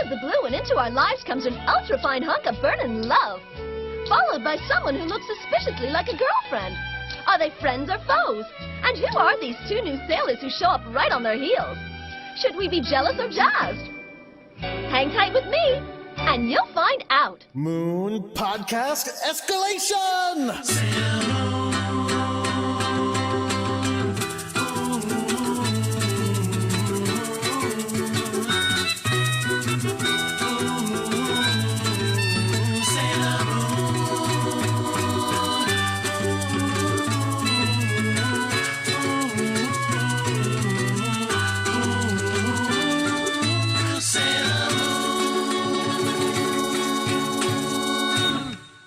Out of the blue and into our lives comes an ultra-fine hunk of burnin' love, followed by someone who looks suspiciously like a girlfriend. Are they friends or foes? And who are these two new sailors who show up right on their heels? Should we be jealous or jazzed? Hang tight with me, and you'll find out. Moon Podcast Escalation!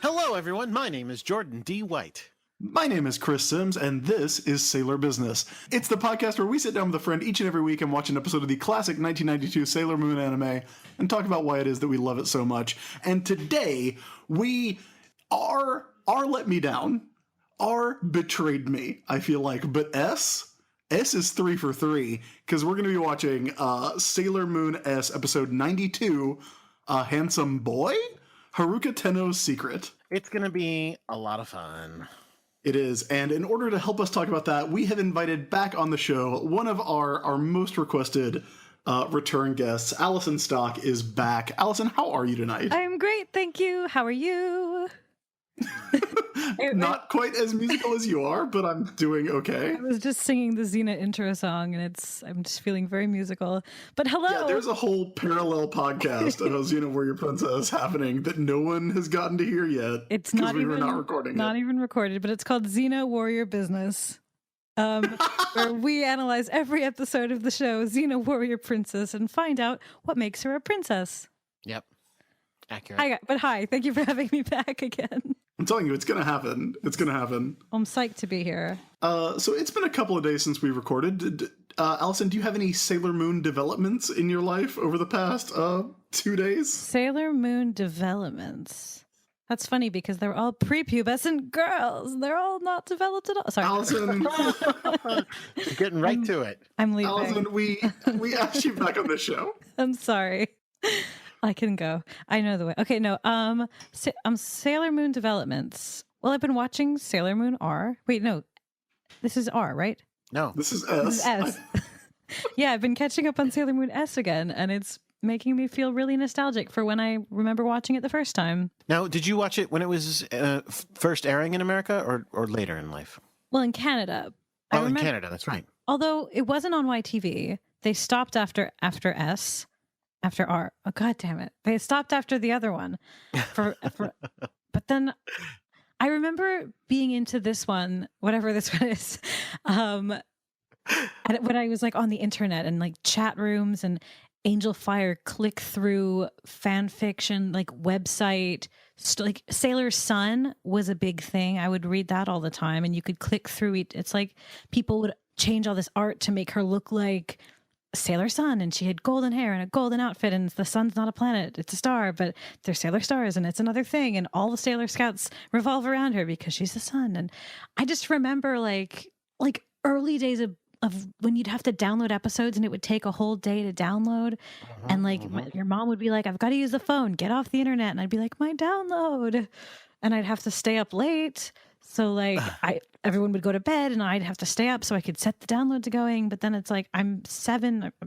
Hello, everyone. My name is Jordan D. White. My name is Chris Sims, and this is Sailor Business. It's the podcast where we sit down with a friend each and every week and watch an episode of the classic 1992 Sailor Moon anime and talk about why it is that we love it so much. And today, we are let me down, are betrayed me, I feel like. But S is 3 for 3, because we're going to be watching Sailor Moon S episode 92, Handsome Boy? Haruka Tenno's Secret. It's going to be a lot of fun. It is, and in order to help us talk about that, we have invited back on the show one of our most requested return guests. Allison Stock is back. Allison, how are you tonight? I'm great, thank you. How are you? Not quite as musical as you are, but I'm doing okay. I was just singing the Xena intro song, and I'm just feeling very musical. But hello. Yeah, there's a whole parallel podcast of Xena Warrior Princess happening that no one has gotten to hear yet. It's not we even were not recording not it. even recorded, but it's called Xena Warrior Business. Where we analyze every episode of the show Xena Warrior Princess and find out what makes her a princess. Yep. Accurate. Hi, thank you for having me back again. I'm telling you, it's going to happen. It's going to happen. I'm psyched to be here. So it's been a couple of days since we recorded. Allison, do you have any Sailor Moon developments in your life over the past 2 days? Sailor Moon developments. That's funny because they're all prepubescent girls. They're all not developed at all. Sorry. Allison, You're getting right to it. I'm leaving. Allison, we asked you back on the show. I'm sorry. I can go. I know the way. Okay, no. Sailor Moon developments. Well, I've been watching Sailor Moon R. Wait, no. This is R, right? No. This is This is S. S. Yeah, I've been catching up on Sailor Moon S again, and it's making me feel really nostalgic for when I remember watching it the first time. Now, did you watch it when it was first airing in America or later in life? Well, in Canada. Oh, in Canada, that's right. Although it wasn't on YTV. They stopped after S. After R. Oh, God damn it. They stopped after the other one. But then I remember being into this one, whatever this one is, and when I was like on the internet and like chat rooms and Angel Fire click through fan fiction, like website, like Sailor Sun was a big thing. I would read that all the time and you could click through it. It's like people would change all this art to make her look like Sailor Sun, and she had golden hair and a golden outfit, and the sun's not a planet, it's a star, but they're Sailor Stars and it's another thing, and all the Sailor Scouts revolve around her because she's the sun. And I just remember like early days of when you'd have to download episodes and it would take a whole day to download, and like your mom would be like, I've got to use the phone, get off the internet, and I'd be like, my download, and I'd have to stay up late. So like everyone would go to bed and I'd have to stay up so I could set the downloads going. But then it's like I'm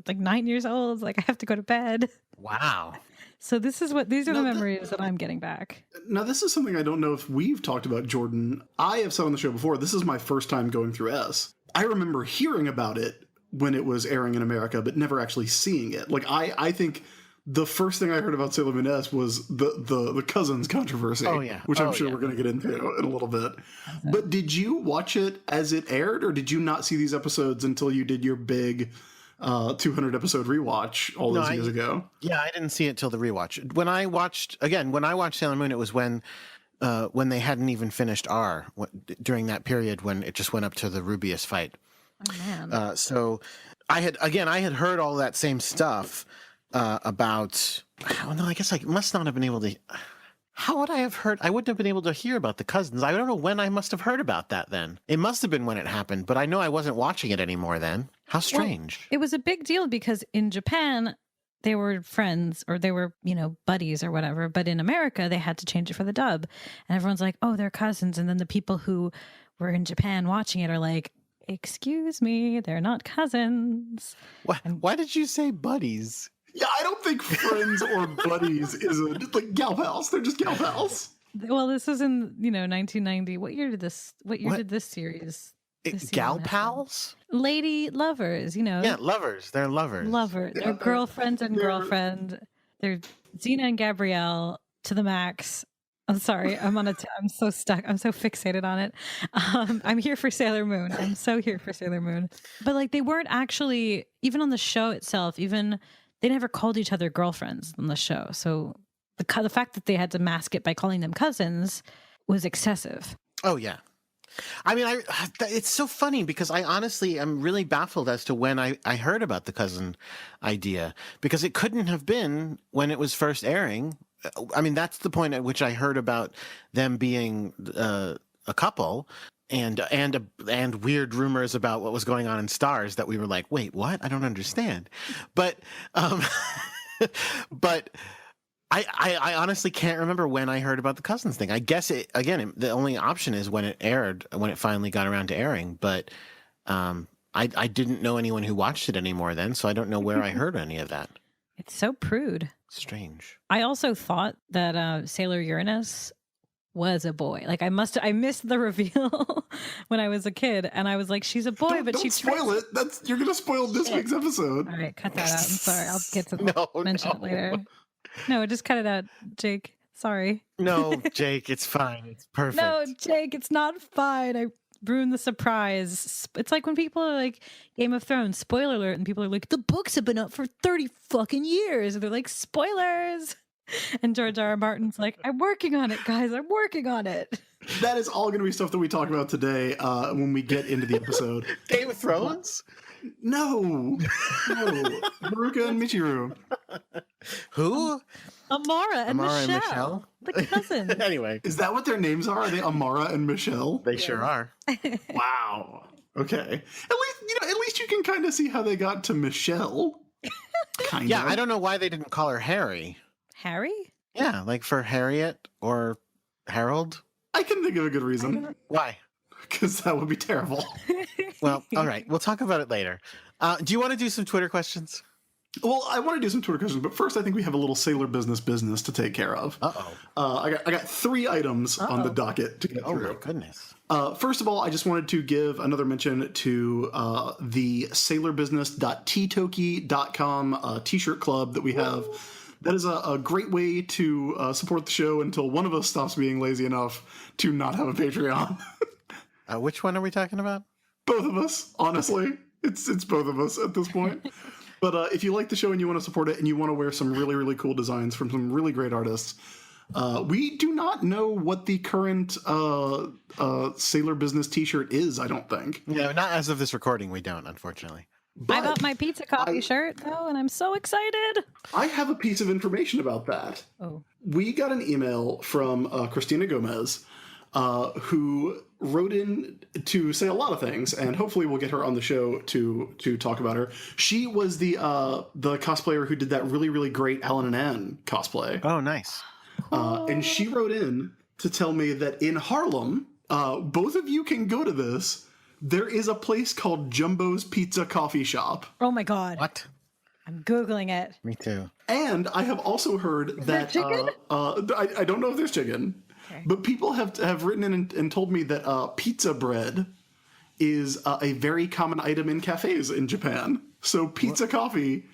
9 years old. It's like I have to go to bed. Wow. So these are the memories that I'm getting back. Now, this is something I don't know if we've talked about, Jordan. I have said on the show before, this is my first time going through S. I remember hearing about it when it was airing in America, but never actually seeing it. Like, I think the first thing I heard about Sailor Moon S was the Cousins controversy, which I'm sure we're going to get into in a little bit. But did you watch it as it aired, or did you not see these episodes until you did your big 200 episode rewatch all those years ago? Yeah, I didn't see it till the rewatch. When I watched Sailor Moon, it was when they hadn't even finished R, during that period when it just went up to the Rubius fight. Oh man! So I had heard all that same stuff about. Oh no, I guess I must not have been able to. How would I have heard? I wouldn't have been able to hear about the cousins. I don't know when I must have heard about that then. It must have been when it happened, but I know I wasn't watching it anymore then. How strange. Well, it was a big deal because in Japan, they were friends or they were, buddies or whatever. But in America, they had to change it for the dub. And everyone's like, oh, they're cousins. And then the people who were in Japan watching it are like, excuse me, they're not cousins. Why did you say buddies? Yeah, I don't think friends or buddies is like gal pals. They're just gal pals. Well, this was in 1990. What year did this series? Gal pals? Lady lovers, Yeah, lovers. They're lovers. They're girlfriends and girlfriend. They're Xena and Gabrielle to the max. I'm sorry. I'm so stuck. I'm so fixated on it. I'm here for Sailor Moon. I'm so here for Sailor Moon. But like they weren't actually, even on the show itself, even they never called each other girlfriends on the show. So the fact that they had to mask it by calling them cousins was excessive. Oh, yeah. I mean, it's so funny because I honestly am really baffled as to when I heard about the cousin idea, because it couldn't have been when it was first airing. I mean, that's the point at which I heard about them being a couple and weird rumors about what was going on in Stars that we were like, wait, what? I don't understand. But but I honestly can't remember when I heard about the cousins thing. I guess the only option is when it aired, when it finally got around to airing. But I didn't know anyone who watched it anymore then, so I don't know where I heard any of that. It's so prude. Strange. I also thought that Sailor Uranus was a boy. Like I missed the reveal when I was a kid, and I was like, she's a boy, but don't spoil it. You're gonna spoil this week's episode. All right, cut that out. I'm sorry. I'll get to mention it later. No, just cut it out, Jake. Sorry. No, Jake, it's fine. It's perfect. No, Jake, it's not fine. I ruined the surprise. It's like when people are like Game of Thrones, spoiler alert, and people are like, the books have been up for 30 fucking years. And they're like, spoilers. And George R. R. Martin's like, I'm working on it, guys. I'm working on it. That is all going to be stuff that we talk about today when we get into the episode. Game of Thrones? No. Haruka and Michiru. Who? Amara and Amara Michelle. and Michelle? The cousins. Anyway. Is that what their names are? Are they Amara and Michelle? They sure are. Wow. Okay. At least you can kind of see how they got to Michelle. Kind Yeah, of. I don't know why they didn't call her Harry. Harry? Yeah, like for Harriet or Harold. I can think of a good reason. Why? Because that would be terrible. Well, all right. We'll talk about it later. Do you want to do some Twitter questions? Well, I want to do some Twitter questions, but first I think we have a little Sailor business to take care of. I got 3 items on the docket to get through. Oh, my goodness. First of all, I just wanted to give another mention to the sailorbusiness.ttoki.com t-shirt club that we have. That is a great way to support the show until one of us stops being lazy enough to not have a Patreon. Which one are we talking about? Both of us, honestly. It's both of us at this point. But if you like the show and you want to support it and you want to wear some really, really cool designs from some really great artists, we do not know what the current Sailor Business t-shirt is, I don't think. No, not as of this recording, we don't, unfortunately. I got my Pizza Coffee shirt, though, and I'm so excited. I have a piece of information about that. Oh. We got an email from Christina Gomez, who wrote in to say a lot of things, and hopefully we'll get her on the show to talk about her. She was the cosplayer who did that really, really great Alan and Anne cosplay. Oh, nice. And she wrote in to tell me that in Harlem, both of you can go to this. There is a place called Jumbo's Pizza Coffee Shop. Oh my God. What? I'm Googling it. Me too. And I have also heard that chicken? I don't know if there's chicken, but people have written in and told me that pizza bread is a very common item in cafes in Japan. So pizza coffee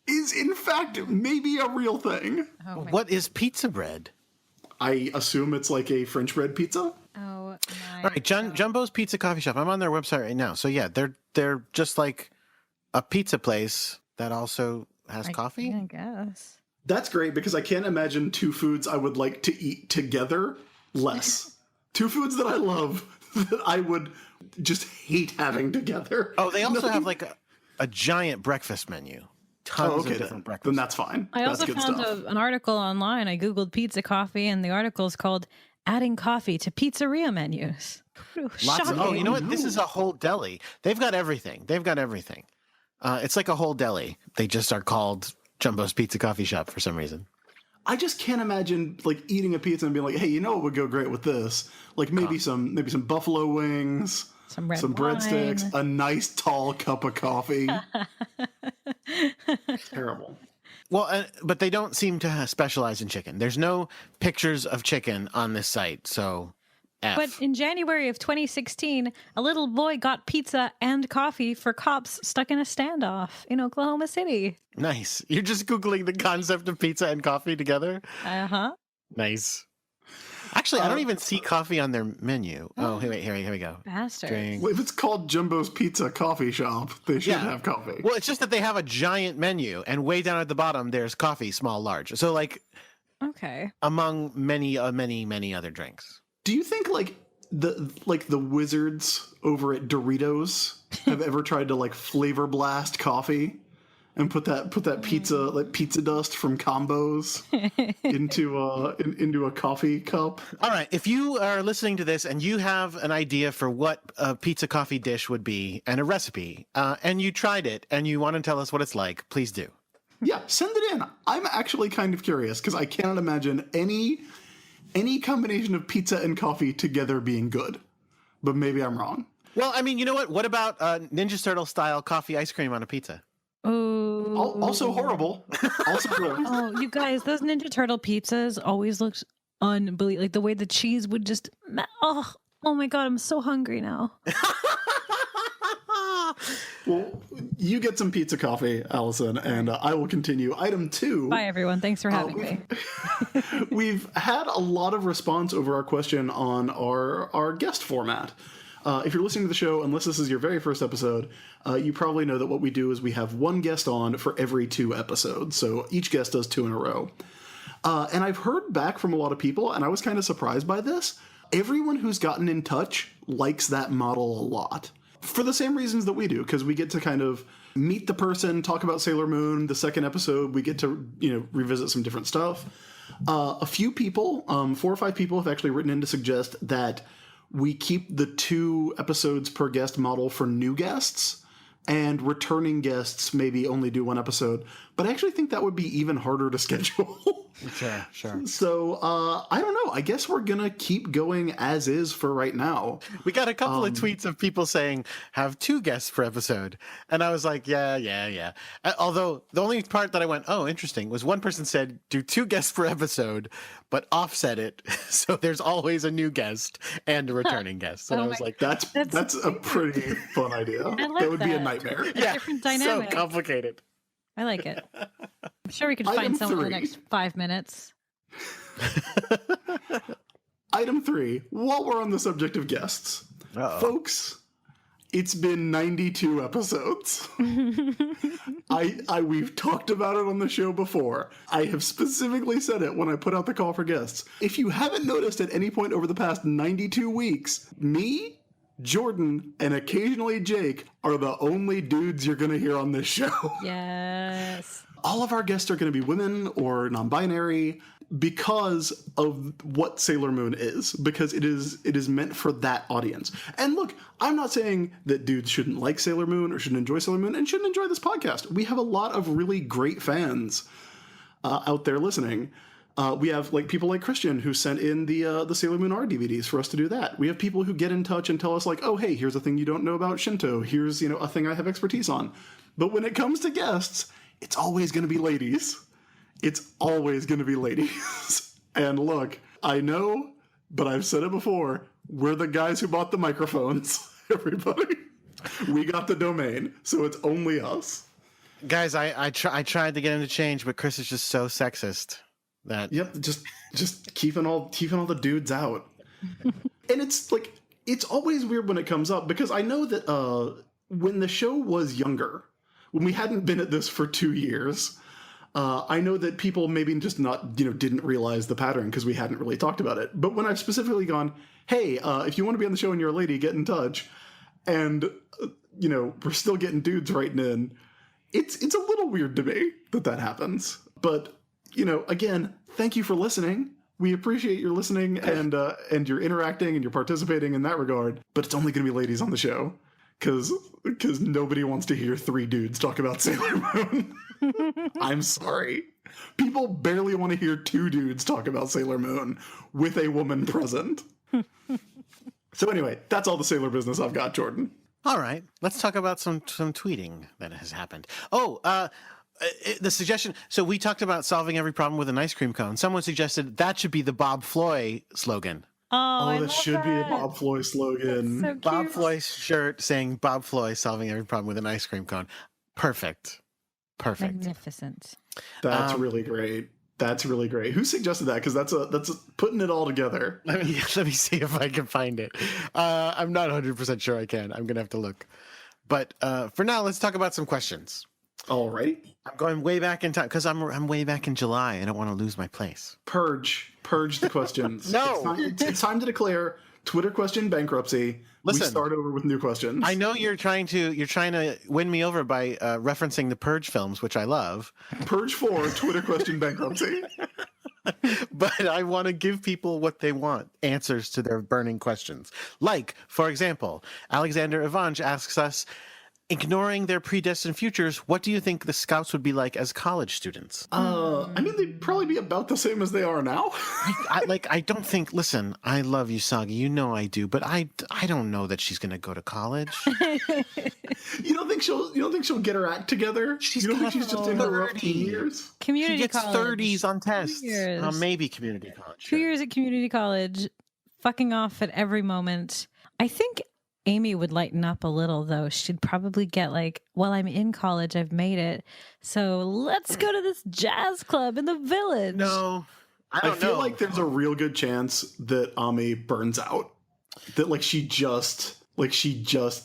is in fact maybe a real thing. Oh my What is pizza bread? I assume it's like a French bread pizza. Oh my. All right, Jumbo's Pizza Coffee Shop. I'm on their website right now. So yeah, they're just like a pizza place that also has coffee. I guess. That's great because I can't imagine 2 foods I would like to eat together less. 2 foods that I love that I would just hate having together. Oh, they also have like a giant breakfast menu. Tons of different breakfasts. Then that's fine. I That's also good found stuff. an article online. I Googled pizza coffee, and the article is called Adding Coffee to Pizzeria Menus. Lots of, Shocking. you know what? This is a whole deli. They've got everything. It's like a whole deli. They just are called Jumbo's Pizza Coffee Shop for some reason. I just can't imagine like eating a pizza and being like, hey, you know what would go great with this? Like maybe some buffalo wings, Some red breadsticks, wine. a nice tall cup of coffee. Terrible. Well, but they don't seem to specialize in chicken. There's no pictures of chicken on this site, so F. But in January of 2016, a little boy got pizza and coffee for cops stuck in a standoff in Oklahoma City. Nice. You're just Googling the concept of pizza and coffee together? Uh-huh. Nice. Actually, I don't even see coffee on their menu. Oh, here we go. Bastard. Drink. Well, if it's called Jumbo's Pizza Coffee Shop, they should Yeah. have coffee. Well, it's just that they have a giant menu, and way down at the bottom, there's coffee, small, large. So, like, Okay. among many other drinks. Do you think like the wizards over at Doritos have ever tried to like flavor blast coffee and put that pizza dust from combos into a coffee cup? All right, if you are listening to this and you have an idea for what a pizza coffee dish would be and a recipe, and you tried it and you want to tell us what it's like, please do. Yeah, send it in. I'm actually kind of curious because I cannot imagine any combination of pizza and coffee together being good. But maybe I'm wrong. Well, I mean, you know what? What about Ninja Turtle style coffee ice cream on a pizza? Oh. Also horrible. Also gross. Oh, you guys, those Ninja Turtle pizzas always looked unbelievable. Like the way the cheese would just. Oh my God, I'm so hungry now. Well, you get some pizza coffee, Allison, and I will continue. Item 2. Bye, everyone. Thanks for having me. We've had a lot of response over our question on our guest format. If you're listening to the show, unless this is your very first episode, you probably know that what we do is we have one guest on for every 2 episodes. So each guest does 2 in a row. And I've heard back from a lot of people, and I was kind of surprised by this. Everyone who's gotten in touch likes that model a lot. For the same reasons that we do, because we get to kind of meet the person, talk about Sailor Moon. The second episode, we get to, revisit some different stuff. A few people, 4 or 5 people have actually written in to suggest that we keep the 2 episodes per guest model for new guests, and returning guests maybe only do 1 episode. But I actually think that would be even harder to schedule. Sure. So, I don't know. I guess we're going to keep going as is for right now. We got a couple of tweets of people saying, have 2 guests per episode. And I was like, yeah. Although the only part that I went, oh, interesting, was one person said, do 2 guests per episode, but offset it. So there's always a new guest and a returning guest. And I was like, That's a pretty fun idea. like would be a that. nightmare. yeah, different dynamic. so complicated. I like it. I'm sure we could Item find someone in the 3. next 5 minutes. Item 3, while we're on the subject of guests, folks, it's been 92 episodes. We've talked about it on the show before. I have specifically said it when I put out the call for guests. If you haven't noticed at any point over the past 92 weeks, me, Jordan, and occasionally Jake are the only dudes you're going to hear on this show. Yes. All of our guests are going to be women or non-binary because of what Sailor Moon is, because it is meant for that audience. And look, I'm not saying that dudes shouldn't like Sailor Moon or shouldn't enjoy Sailor Moon and shouldn't enjoy this podcast. We have a lot of really great fans out there listening. We have people like Christian who sent in the Sailor Moon R DVDs for us to do that. We have people who get in touch and tell us oh, hey, here's a thing you don't know about Shinto. Here's, a thing I have expertise on. But when it comes to guests, it's always going to be ladies. It's always going to be ladies. And look, I know, but I've said it before, we're the guys who bought the microphones, everybody. We got the domain, so it's only us. Guys, I tried to get him to change, but Chris is just so sexist. Yep, just keeping all the dudes out. And it's always weird when it comes up, because I know that when the show was younger, when we hadn't been at this for 2 years, I know that people maybe just not didn't realize the pattern because we hadn't really talked about it. But when I've specifically gone, hey, if you want to be on the show and you're a lady, get in touch, and we're still getting dudes writing in, it's a little weird to me that happens. But again, thank you for listening. We appreciate your listening and you're interacting and you're participating in that regard. But it's only going to be ladies on the show because nobody wants to hear 3 dudes talk about Sailor Moon. I'm sorry. People barely want to hear 2 dudes talk about Sailor Moon with a woman present. So anyway, that's all the Sailor business I've got, Jordan. All right, let's talk about some tweeting that has happened. The suggestion. So we talked about solving every problem with an ice cream cone. Someone suggested that should be the Bob Floy slogan. Oh, That should be a Bob Floy slogan. So cute. Bob Floy shirt saying Bob Floy solving every problem with an ice cream cone. Perfect. Magnificent. That's really great. That's really great. Who suggested that? Because that's putting it all together. Let me see if I can find it. I'm not 100% sure I can. I'm gonna have to look. But for now, let's talk about some questions. All right. I'm going way back in time because I'm way back in July. I don't want to lose my place. Purge the questions. No. It's time to declare Twitter question bankruptcy. Listen, we start over with new questions. I know you're trying to win me over by referencing the Purge films, which I love. Purge 4 Twitter question bankruptcy. But I want to give people what they want, answers to their burning questions. Like, for example, Alexander Ivanj asks us, ignoring their predestined futures, what do you think the Scouts would be like as college students? I mean, they'd probably be about the same as they are now. I don't think, listen, I love Usagi, you know I do, but I don't know that she's going to go to college. You don't think she'll get her act together? She's you don't think got she's just in her rough 30. teen years? Community She gets college. 30s on tests. 2 years. Maybe community college. 2 years at community college, fucking off at every moment. I think Amy would lighten up a little, though. She'd probably get like, well, I'm in college, I've made it, so let's go to this jazz club in the village. No, I I feel like there's a real good chance that Ami burns out. That like she just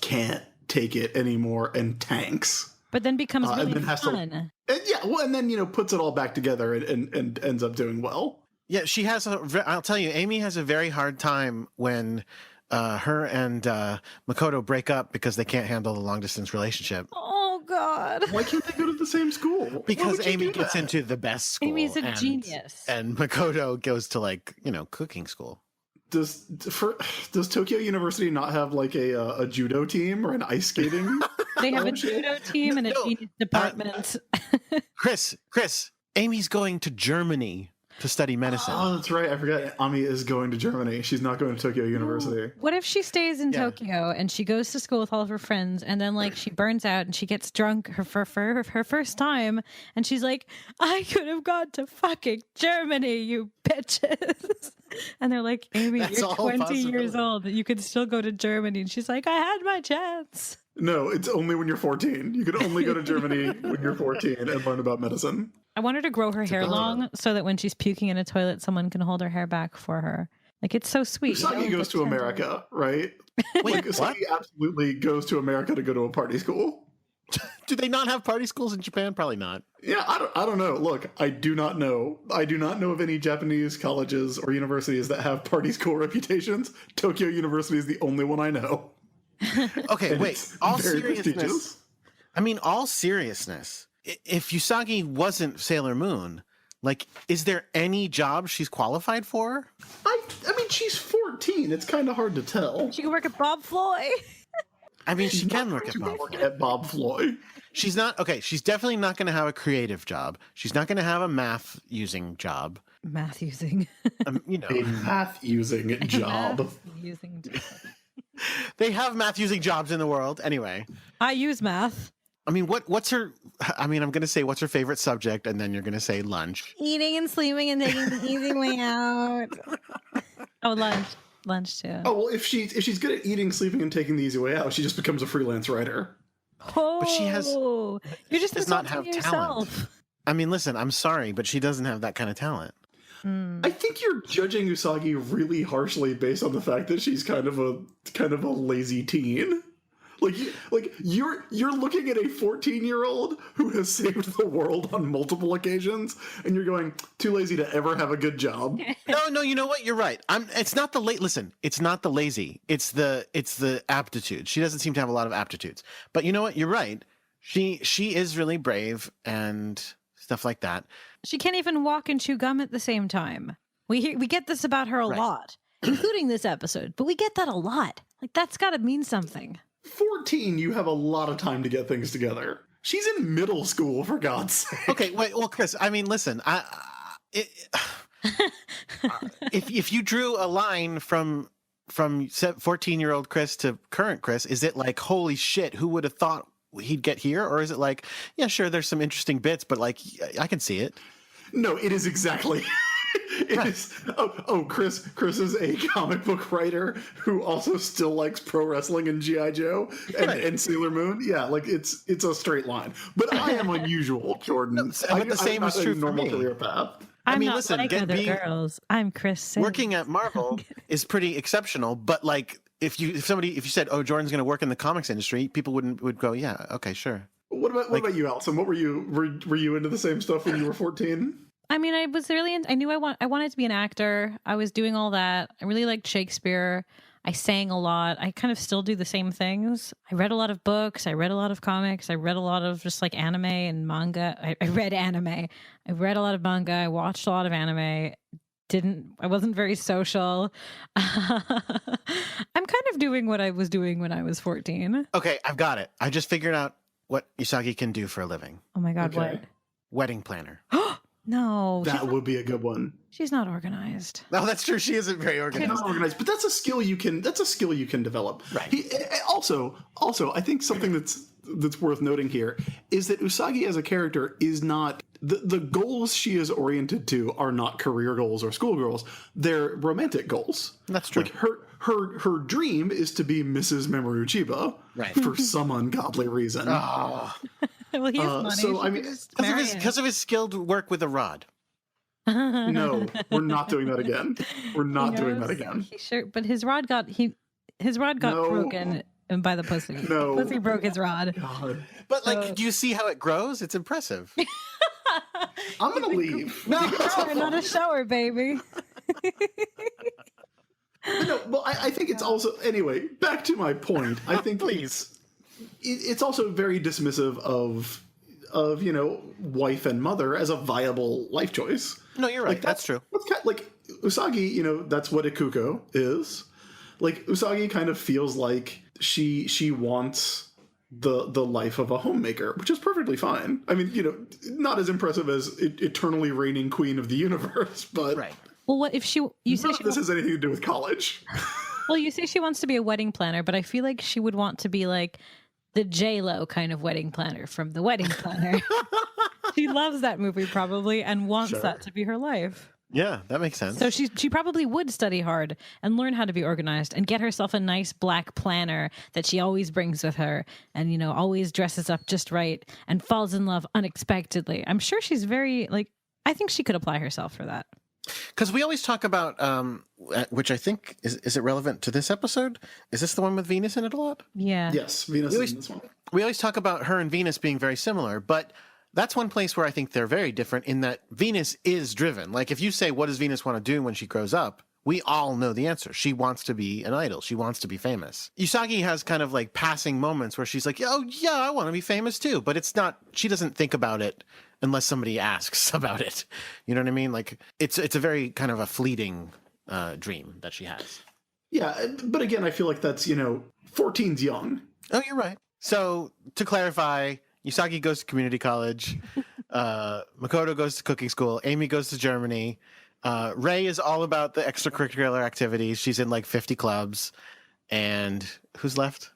can't take it anymore and tanks. But then becomes and really then has to- fun. And then puts it all back together and ends up doing well. Yeah, she has I'll tell you, Amy has a very hard time when her and Makoto break up because they can't handle the long distance relationship. Oh, God. Why can't they go to the same school? Why Because would you Amy do gets that? into the best school. Amy's a genius. And Makoto goes to cooking school. Does Tokyo University not have like a judo team or an ice skating? They have a judo team and a No, genius department. Chris, Amy's going to Germany to study medicine. Oh, that's right. I forgot. Ami is going to Germany. She's not going to Tokyo University. What if she stays in Yeah. Tokyo and she goes to school with all of her friends and then like she burns out and she gets drunk for her first time and she's like, I could have gone to fucking Germany, you bitches. And they're like, Amy, That's you're all 20 years possibility. old. You could still go to Germany. And she's like, I had my chance. No, it's only when you're 14. You can only go to Germany when you're 14 and learn about medicine. I want her to grow her hair good long so that when she's puking in a toilet, someone can hold her hair back for her. Like, it's so sweet. You Usagi don't goes get to tender. America, right? Wait, Like, what? Usagi absolutely goes to America to go to a party school. Do they not have party schools in Japan? Probably not. Yeah, I don't know. Look, I do not know. I do not know of any Japanese colleges or universities that have party school reputations. Tokyo University is the only one I know. Okay, And wait. it's All very seriousness. prestigious. I mean, all seriousness. If Usagi wasn't Sailor Moon, like, is there any job she's qualified for? I mean, she's 14. It's kind of hard to tell. She can work at Bob Floy. I mean, she She's can not work at going to Bob. work Floy. at Bob Floy. She's not okay. She's definitely not going to have a creative job. She's not going to have a math using job. Math using. You know, A math using job. Math using. they have math using jobs in the world. Anyway, I use math. I mean, what's her? I mean, I'm going to say what's her favorite subject, and then you're going to say lunch. Eating and sleeping and taking the easy way out. Oh, lunch too. Oh well, if she's good at eating, sleeping, and taking the easy way out, she just becomes a freelance writer. Oh, she has- You're just does not insulting have talent. yourself. I mean, listen, I'm sorry, but she doesn't have that kind of talent. I think you're judging Usagi really harshly based on the fact that she's kind of a lazy teen. Like you're looking at a 14-year-old who has saved the world on multiple occasions, and you're going, too lazy to ever have a good job. No, you know what? You're right. It's not the late. Listen, it's not the lazy. It's the aptitude. She doesn't seem to have a lot of aptitudes. But you know what? You're right. She is really brave and stuff like that. She can't even walk and chew gum at the same time. We get this about her a Right. lot, including this episode. But we get that a lot. Like that's got to mean something. 14, you have a lot of time to get things together. She's in middle school, for God's sake. Okay, wait. Well, Chris, I mean, listen. If you drew a line from 14-year-old Chris to current Chris, is it like, holy shit, who would have thought he'd get here? Or is it like, yeah, sure, there's some interesting bits, but like, I can see it. No, it is exactly. It is. Oh, Chris is a comic book writer who also still likes pro wrestling and G.I. Joe and Sailor Moon. Yeah, like it's a straight line. But I am unusual, Jordan. But the same is true for normal me. career path. I'm mean, not listen, like other girls. I'm Chris Sailor. Working at Marvel is pretty exceptional, but like if you said, "Oh, Jordan's going to work in the comics industry," people would go, "Yeah, okay, sure." What about you, Allison? What were you were you into the same stuff when you were 14? I mean, I was really I knew I wanted to be an actor. I was doing all that. I really liked Shakespeare. I sang a lot. I kind of still do the same things. I read a lot of books. I read a lot of comics. I read a lot of just like anime and manga. I read anime. I read a lot of manga. I watched a lot of anime. I wasn't very social. I'm kind of doing what I was doing when I was 14. Okay, I've got it. I just figured out what Usagi can do for a living. Oh my God, Okay. what? Wedding planner. No, That would be a good one. she's not organized. No, that's true. She isn't very organized. Not organized, but that's a skill you can develop. Right. Also, I think something that's worth noting here is that Usagi as a character is not the goals she is oriented to are not career goals or school goals. They're romantic goals. That's true. Like her dream is to be Mrs. Mamoru Chiba, Right. for some ungodly reason. Oh, Well, he has money. so, I She mean, could just marry him. because of his skilled work with a rod. No, we're not doing that again. We're not doing that Yes, again. He sure, but his rod got No. broken by the pussy. No. The pussy broke his rod. God. But like, do you see how it grows? It's impressive. I'm gonna leave. Shower, not a shower, baby. No, well, I think it's also anyway. Back to my point. I think Please. it's also very dismissive of wife and mother as a viable life choice. No, you're right. Like, that's true. That's kind of, like Usagi. That's what Ikuko is. Like Usagi kind of feels like she wants the life of a homemaker, which is perfectly fine. I mean, not as impressive as eternally reigning queen of the universe, but Right. Well, what if you say none she of this has anything to do with college. well, you say she wants to be a wedding planner, but I feel like she would want to be like the J-Lo kind of wedding planner from The Wedding Planner. She loves that movie probably and wants Sure. that to be her life. Yeah, that makes sense. So she probably would study hard and learn how to be organized and get herself a nice black planner that she always brings with her and always dresses up just right and falls in love unexpectedly. I'm sure she's very I think she could apply herself for that. Because we always talk about, which I think, is it relevant to this episode? Is this the one with Venus in it a lot? Yeah. Yes, Venus is in this one. We always talk about her and Venus being very similar, but that's one place where I think they're very different in that Venus is driven. Like if you say, what does Venus want to do when she grows up? We all know the answer. She wants to be an idol. She wants to be famous. Usagi has kind of like passing moments where she's like, oh yeah, I want to be famous too. But it's not, she doesn't think about it unless somebody asks about it. You know what I mean? Like it's a very kind of a fleeting dream that she has. Yeah, but again, I feel like that's 14's young. Oh, you're right. So to clarify, Usagi goes to community college. Makoto goes to cooking school. Amy goes to Germany. Ray is all about the extracurricular activities. She's in like 50 clubs. And who's left?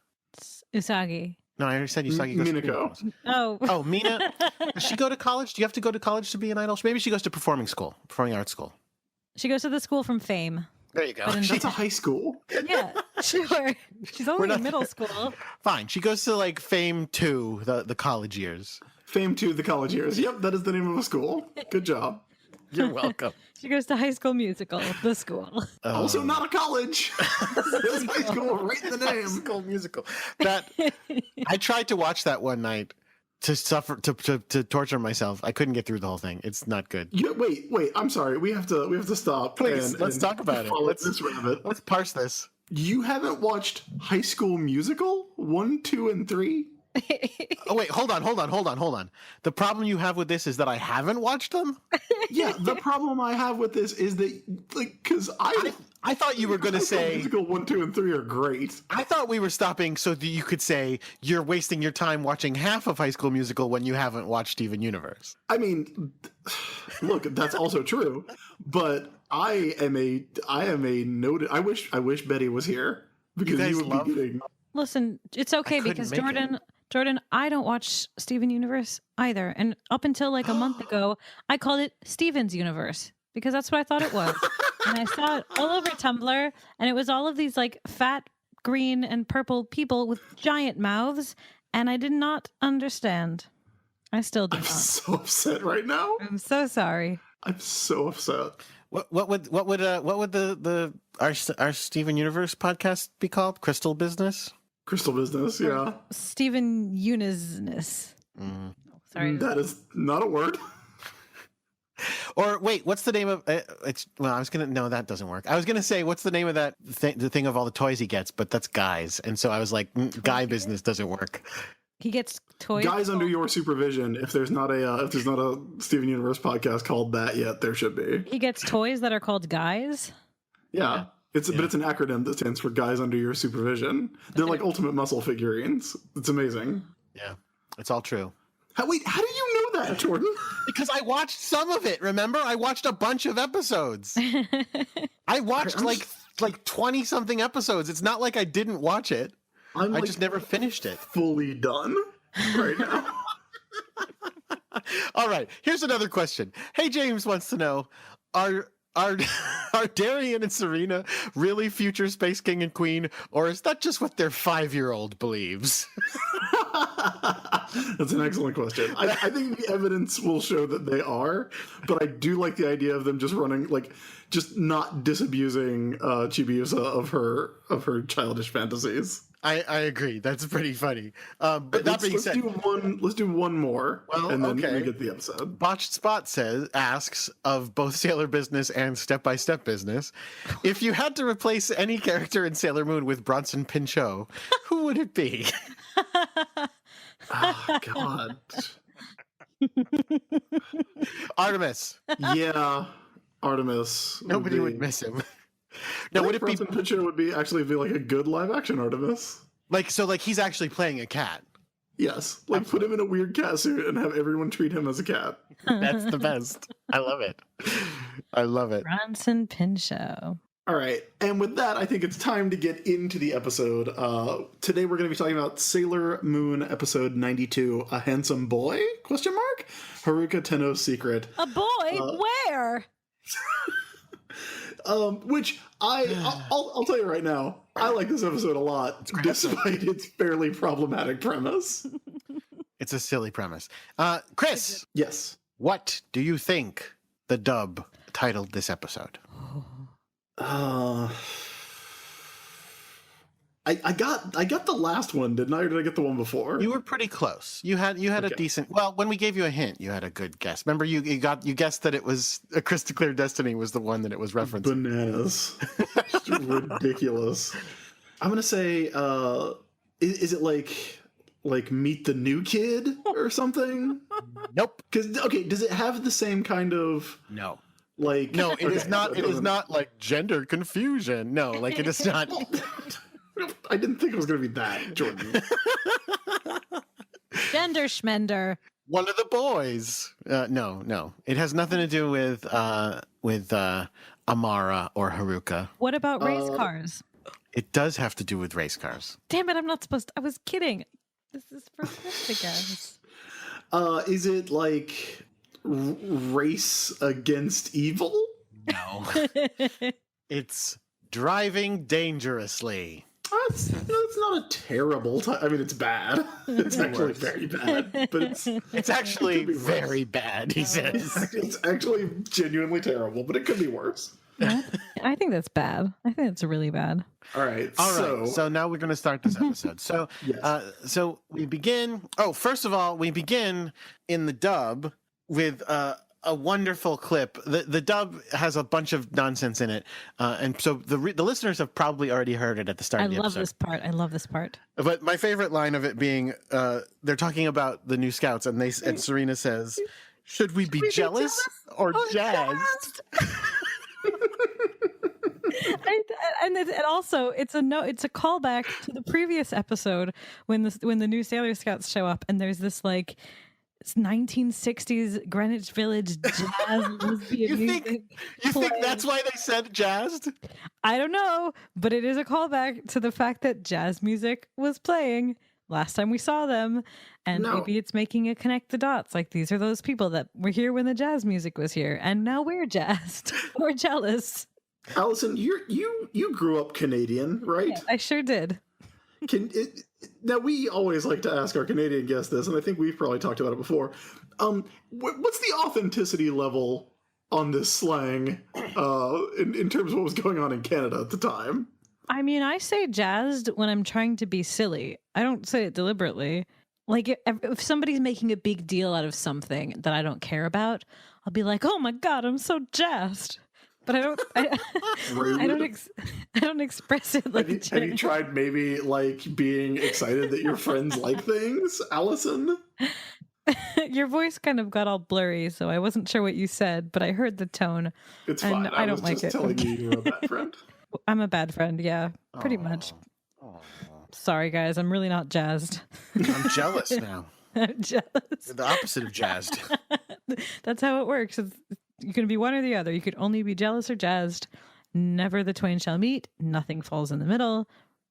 Usagi. No, I already said Usagi goes to Minako. community college. Oh. Oh, Mina. Does she go to college? Do you have to go to college to be an idol? Maybe she goes to performing arts school. She goes to the school from Fame. There you go. But in- That's a high school. Yeah, sure. She's only not- in middle school. Fine. She goes to like Fame 2, the college years. Fame to the college years. Yep, that is the name of a school. Good job. You're welcome. She goes to High School Musical, the school. Also not a college. It's high school right in the name. School musical. That I tried to watch that one night to torture myself. I couldn't get through the whole thing. It's not good. Wait. I'm sorry. We have to stop. Please, let's talk about it. Follow this rabbit. Let's parse this. You haven't watched High School Musical 1, 2, and 3? Oh wait, hold on. The problem you have with this is that I haven't watched them. Yeah, the problem I have with this is that, like, because I I thought you were going to High School say. Musical 1, 2, and 3 are great. I thought we were stopping so that you could say you're wasting your time watching half of High School Musical when you haven't watched Steven Universe. I mean, look, that's also true. But I am a noted. I wish Betty was here because guys you would love- be getting. Listen, it's okay couldn't because make it. Jordan, I don't watch Steven Universe either. And up until like a month ago, I called it Steven's Universe because that's what I thought it was. And I saw it all over Tumblr, and it was all of these like fat green and purple people with giant mouths, and I did not understand. I still do I'm not. so upset right now. I'm so sorry. I'm so upset. What would the our Steven Universe podcast be called? Crystal Business? Crystal Business, yeah. Steven Unisness. Mm. Sorry. That is not a word. Or wait, what's the name of it's? Well, I was gonna no, that doesn't work. I was gonna say what's the name of that the thing of all the toys he gets, but that's guys, and so I was like, guy business doesn't work. He gets toys. Guys under your supervision. If there's not a Steven Universe podcast called that yet, there should be. He gets toys that are called guys. Yeah. But it's an acronym that stands for Guys Under Your Supervision. They're like ultimate muscle figurines. It's amazing. Yeah, it's all true. How do you know that, Jordan? Because I watched some of it. Remember, I watched a bunch of episodes. I watched like 20 something episodes. It's not like I didn't watch it. I'm I just never finished it. fully done right now. All right, here's another question. Hey, James wants to know, are Darian and Serena really future Space King and Queen, or is that just what their 5-year-old believes? That's an excellent question. I think the evidence will show that they are, but I do like the idea of them just running, like, just not disabusing Chibiusa of her childish fantasies. I agree. That's pretty funny. But that being said, let's do one more, Well, and then okay. we get the episode. Botched Spot asks of both Sailor Business and Step by Step Business, if you had to replace any character in Sailor Moon with Bronson Pinchot, who would it be? Oh, God. Artemis. Yeah, Artemis. Nobody would miss him. Now, would it be Bronson Pinchot would be like a good live action Artemis? like he's actually playing a cat? Yes, like put him in a weird cat suit and have everyone treat him as a cat. That's the best. I love it. I love it. Bronson Pinchot. All right, and with that, I think it's time to get into the episode. Today we're going to be talking about Sailor Moon episode 92, A Handsome Boy? ? Haruka Tenno's Secret. A boy? Where? Which I'll tell you right now, I like this episode a lot, despite its fairly problematic premise. It's a silly premise. Chris, Yes. what do you think the dub titled this episode? I got the last one, didn't I? Or did I get the one before? You were pretty close. You had a decent. Well, when we gave you a hint, you had a good guess. Remember, you guessed that it was a Crystal Clear Destiny was the one that it was referencing. Bananas. Just ridiculous. I'm gonna say, is it like Meet the New Kid or something? Nope. Because does it have the same kind of No. like? No, it is Okay, not. so It is doesn't- not like gender confusion. No, like it is not. I didn't think it was gonna be that, Jordan. Gender schmender. One of the boys. No. It has nothing to do with Amara or Haruka. What about race cars? It does have to do with race cars. Damn it, I'm not supposed to. I was kidding. This is for Chris, I guess. Is it like race against evil? No. It's driving dangerously. That's not a terrible time. I mean, it's bad. It's actually worse. very bad, but It's actually could be worse. very bad, he says. it's actually genuinely terrible, but it could be worse. I think that's bad. I think that's really bad. All right. All right. So now we're going to start this episode. So, Yes. so we begin. Oh, first of all, we begin in the dub with a wonderful clip. The dub has a bunch of nonsense in it, and so the listeners have probably already heard it at the start I of the love episode. this part. I love this part. But my favorite line of it being, they're talking about the new scouts, and Serena says, "Should we be jealous or jazzed?" And also it's a callback to the previous episode when the new Sailor Scouts show up, and there's this like 1960s Greenwich Village jazz lesbian music. You think that's why they said jazzed? I don't know, but it is a callback to the fact that jazz music was playing last time we saw them, and maybe it's making it connect the dots. Like, these are those people that were here when the jazz music was here, and now we're jazzed or jealous. Allison, you grew up Canadian, right? Yeah, I sure did. Now, we always like to ask our Canadian guests this, and I think we've probably talked about it before. What's the authenticity level on this slang in terms of what was going on in Canada at the time? I mean, I say jazzed when I'm trying to be silly. I don't say it deliberately. Like, if somebody's making a big deal out of something that I don't care about, I'll be like, "Oh my God, I'm so jazzed." But I don't express it like. Have you tried maybe like being excited that your friends like things, Allison? Your voice kind of got all blurry, so I wasn't sure what you said, but I heard the tone. It's fine. I don't like it. Telling you you're a bad friend. I'm a bad friend, yeah, pretty much. Sorry, guys, I'm really not jazzed. I'm jealous now. I'm jealous. The opposite of jazzed. That's how it works. You can be one or the other. You could only be jealous or jazzed. Never the twain shall meet. Nothing falls in the middle.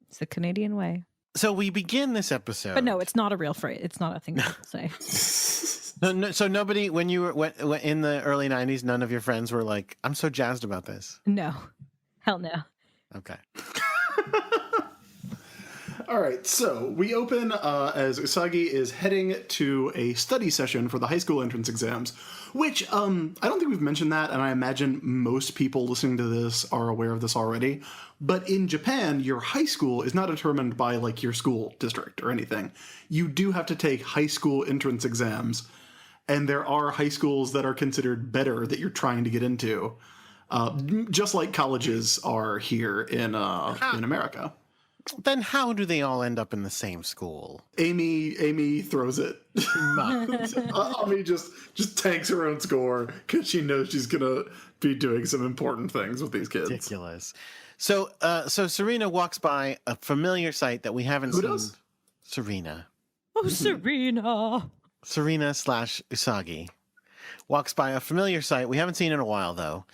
It's the Canadian way. So we begin this episode. But no, it's not a real phrase. It's not a thing people say. So nobody, when you were in the early 90s, none of your friends were like, "I'm so jazzed about this." No. Hell no. Okay. All right, so we open as Usagi is heading to a study session for the high school entrance exams, which I don't think we've mentioned that, and I imagine most people listening to this are aware of this already. But in Japan, your high school is not determined by like your school district or anything. You do have to take high school entrance exams, and there are high schools that are considered better that you're trying to get into, just like colleges are here in America. Then how do they all end up in the same school? Amy throws it. Ami just tanks her own score because she knows she's gonna be doing some important things with these kids. Ridiculous. So Serena walks by a familiar sight that we haven't seen. Who does? Serena. Oh, Serena. Serena / Usagi walks by a familiar sight we haven't seen in a while, though.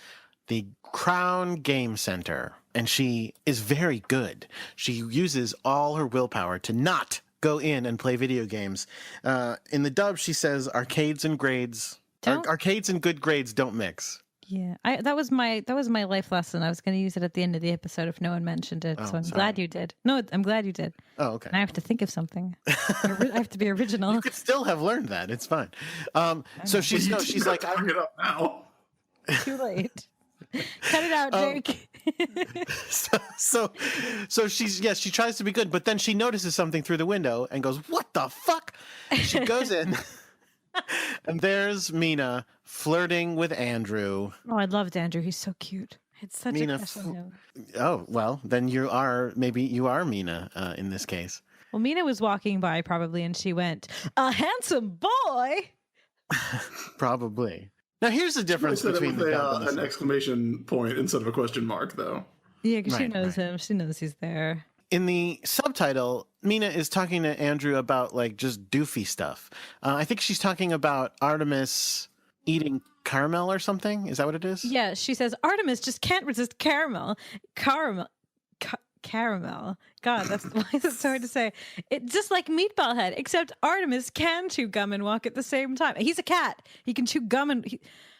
The Crown Game Center. And she is very good. She uses all her willpower to not go in and play video games. In the dub, she says arcades and grades. Arcades and good grades don't mix. Yeah, that was my life lesson. I was going to use it at the end of the episode if no one mentioned it. So I'm glad you did. No, I'm glad you did. Oh, okay. And I have to think of something. I have to be original. You could still have learned that. It's fine. So she's like, bring it up now. Too late. Cut it out, Jake. So she tries to be good, but then she notices something through the window and goes, "What the fuck?" She goes in, and there's Mina flirting with Andrew. Oh, I loved Andrew. He's so cute. It's such Mina a crush on him. Oh, well, then you are Mina in this case. Well, Mina was walking by probably, and she went, "A handsome boy." Probably. Now, here's the difference between an exclamation point instead of a question mark, though. Yeah, because she knows him. She knows he's there. In the subtitle, Mina is talking to Andrew about like just doofy stuff. I think she's talking about Artemis eating caramel or something. Is that what it is? Yeah, she says Artemis just can't resist caramel. Caramel. God, why is it so hard to say? It's just like Meatball Head, except Artemis can chew gum and walk at the same time. He's a cat. He can chew gum and.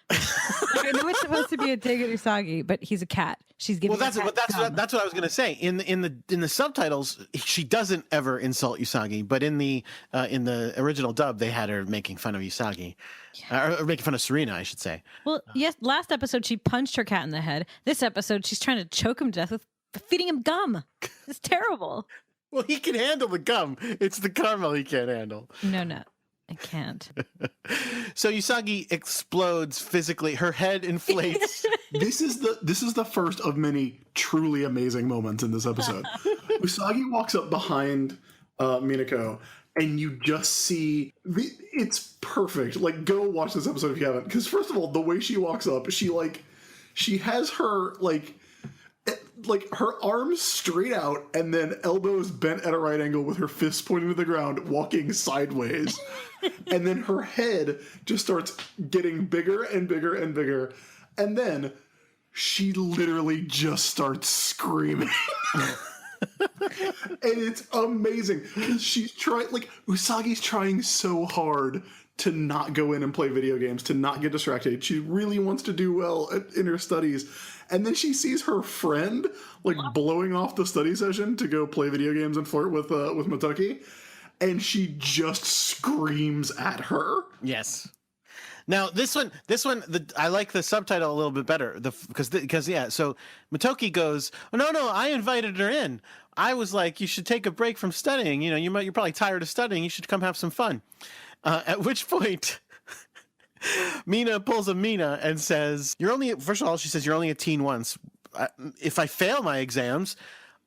I know it's supposed to be a dig at Usagi, but he's a cat. She's giving. Well, that's what I was going to say. In the subtitles, she doesn't ever insult Usagi, but in the original dub, they had her making fun of Usagi, or making fun of Serena, I should say. Well, yes. Last episode, she punched her cat in the head. This episode, she's trying to choke him to death with feeding him gum. It's terrible. Well, he can handle the gum. It's the caramel he can't handle. No, I can't. So Usagi explodes physically. Her head inflates. This is the first of many truly amazing moments in this episode. Usagi walks up behind Minako, and you just see it's perfect. Like, go watch this episode if you haven't. Because first of all, the way she walks up, she has her like. like her arms straight out and then elbows bent at a right angle with her fists pointing to the ground, walking sideways. And then her head just starts getting bigger and bigger and bigger. And then she literally just starts screaming. And it's amazing because she's trying, like, Usagi's trying so hard to not go in and play video games, to not get distracted. She really wants to do well in her studies. And then she sees her friend, like, blowing off the study session to go play video games and flirt with Motoki. And she just screams at her. Yes. Now this one, I like the subtitle a little bit better because yeah. So Motoki goes, oh, no, I invited her in. I was like, you should take a break from studying. You know, you're probably tired of studying. You should come have some fun. At which point, Mina pulls a Mina and says, first of all, she says, you're only a teen once. If I fail my exams,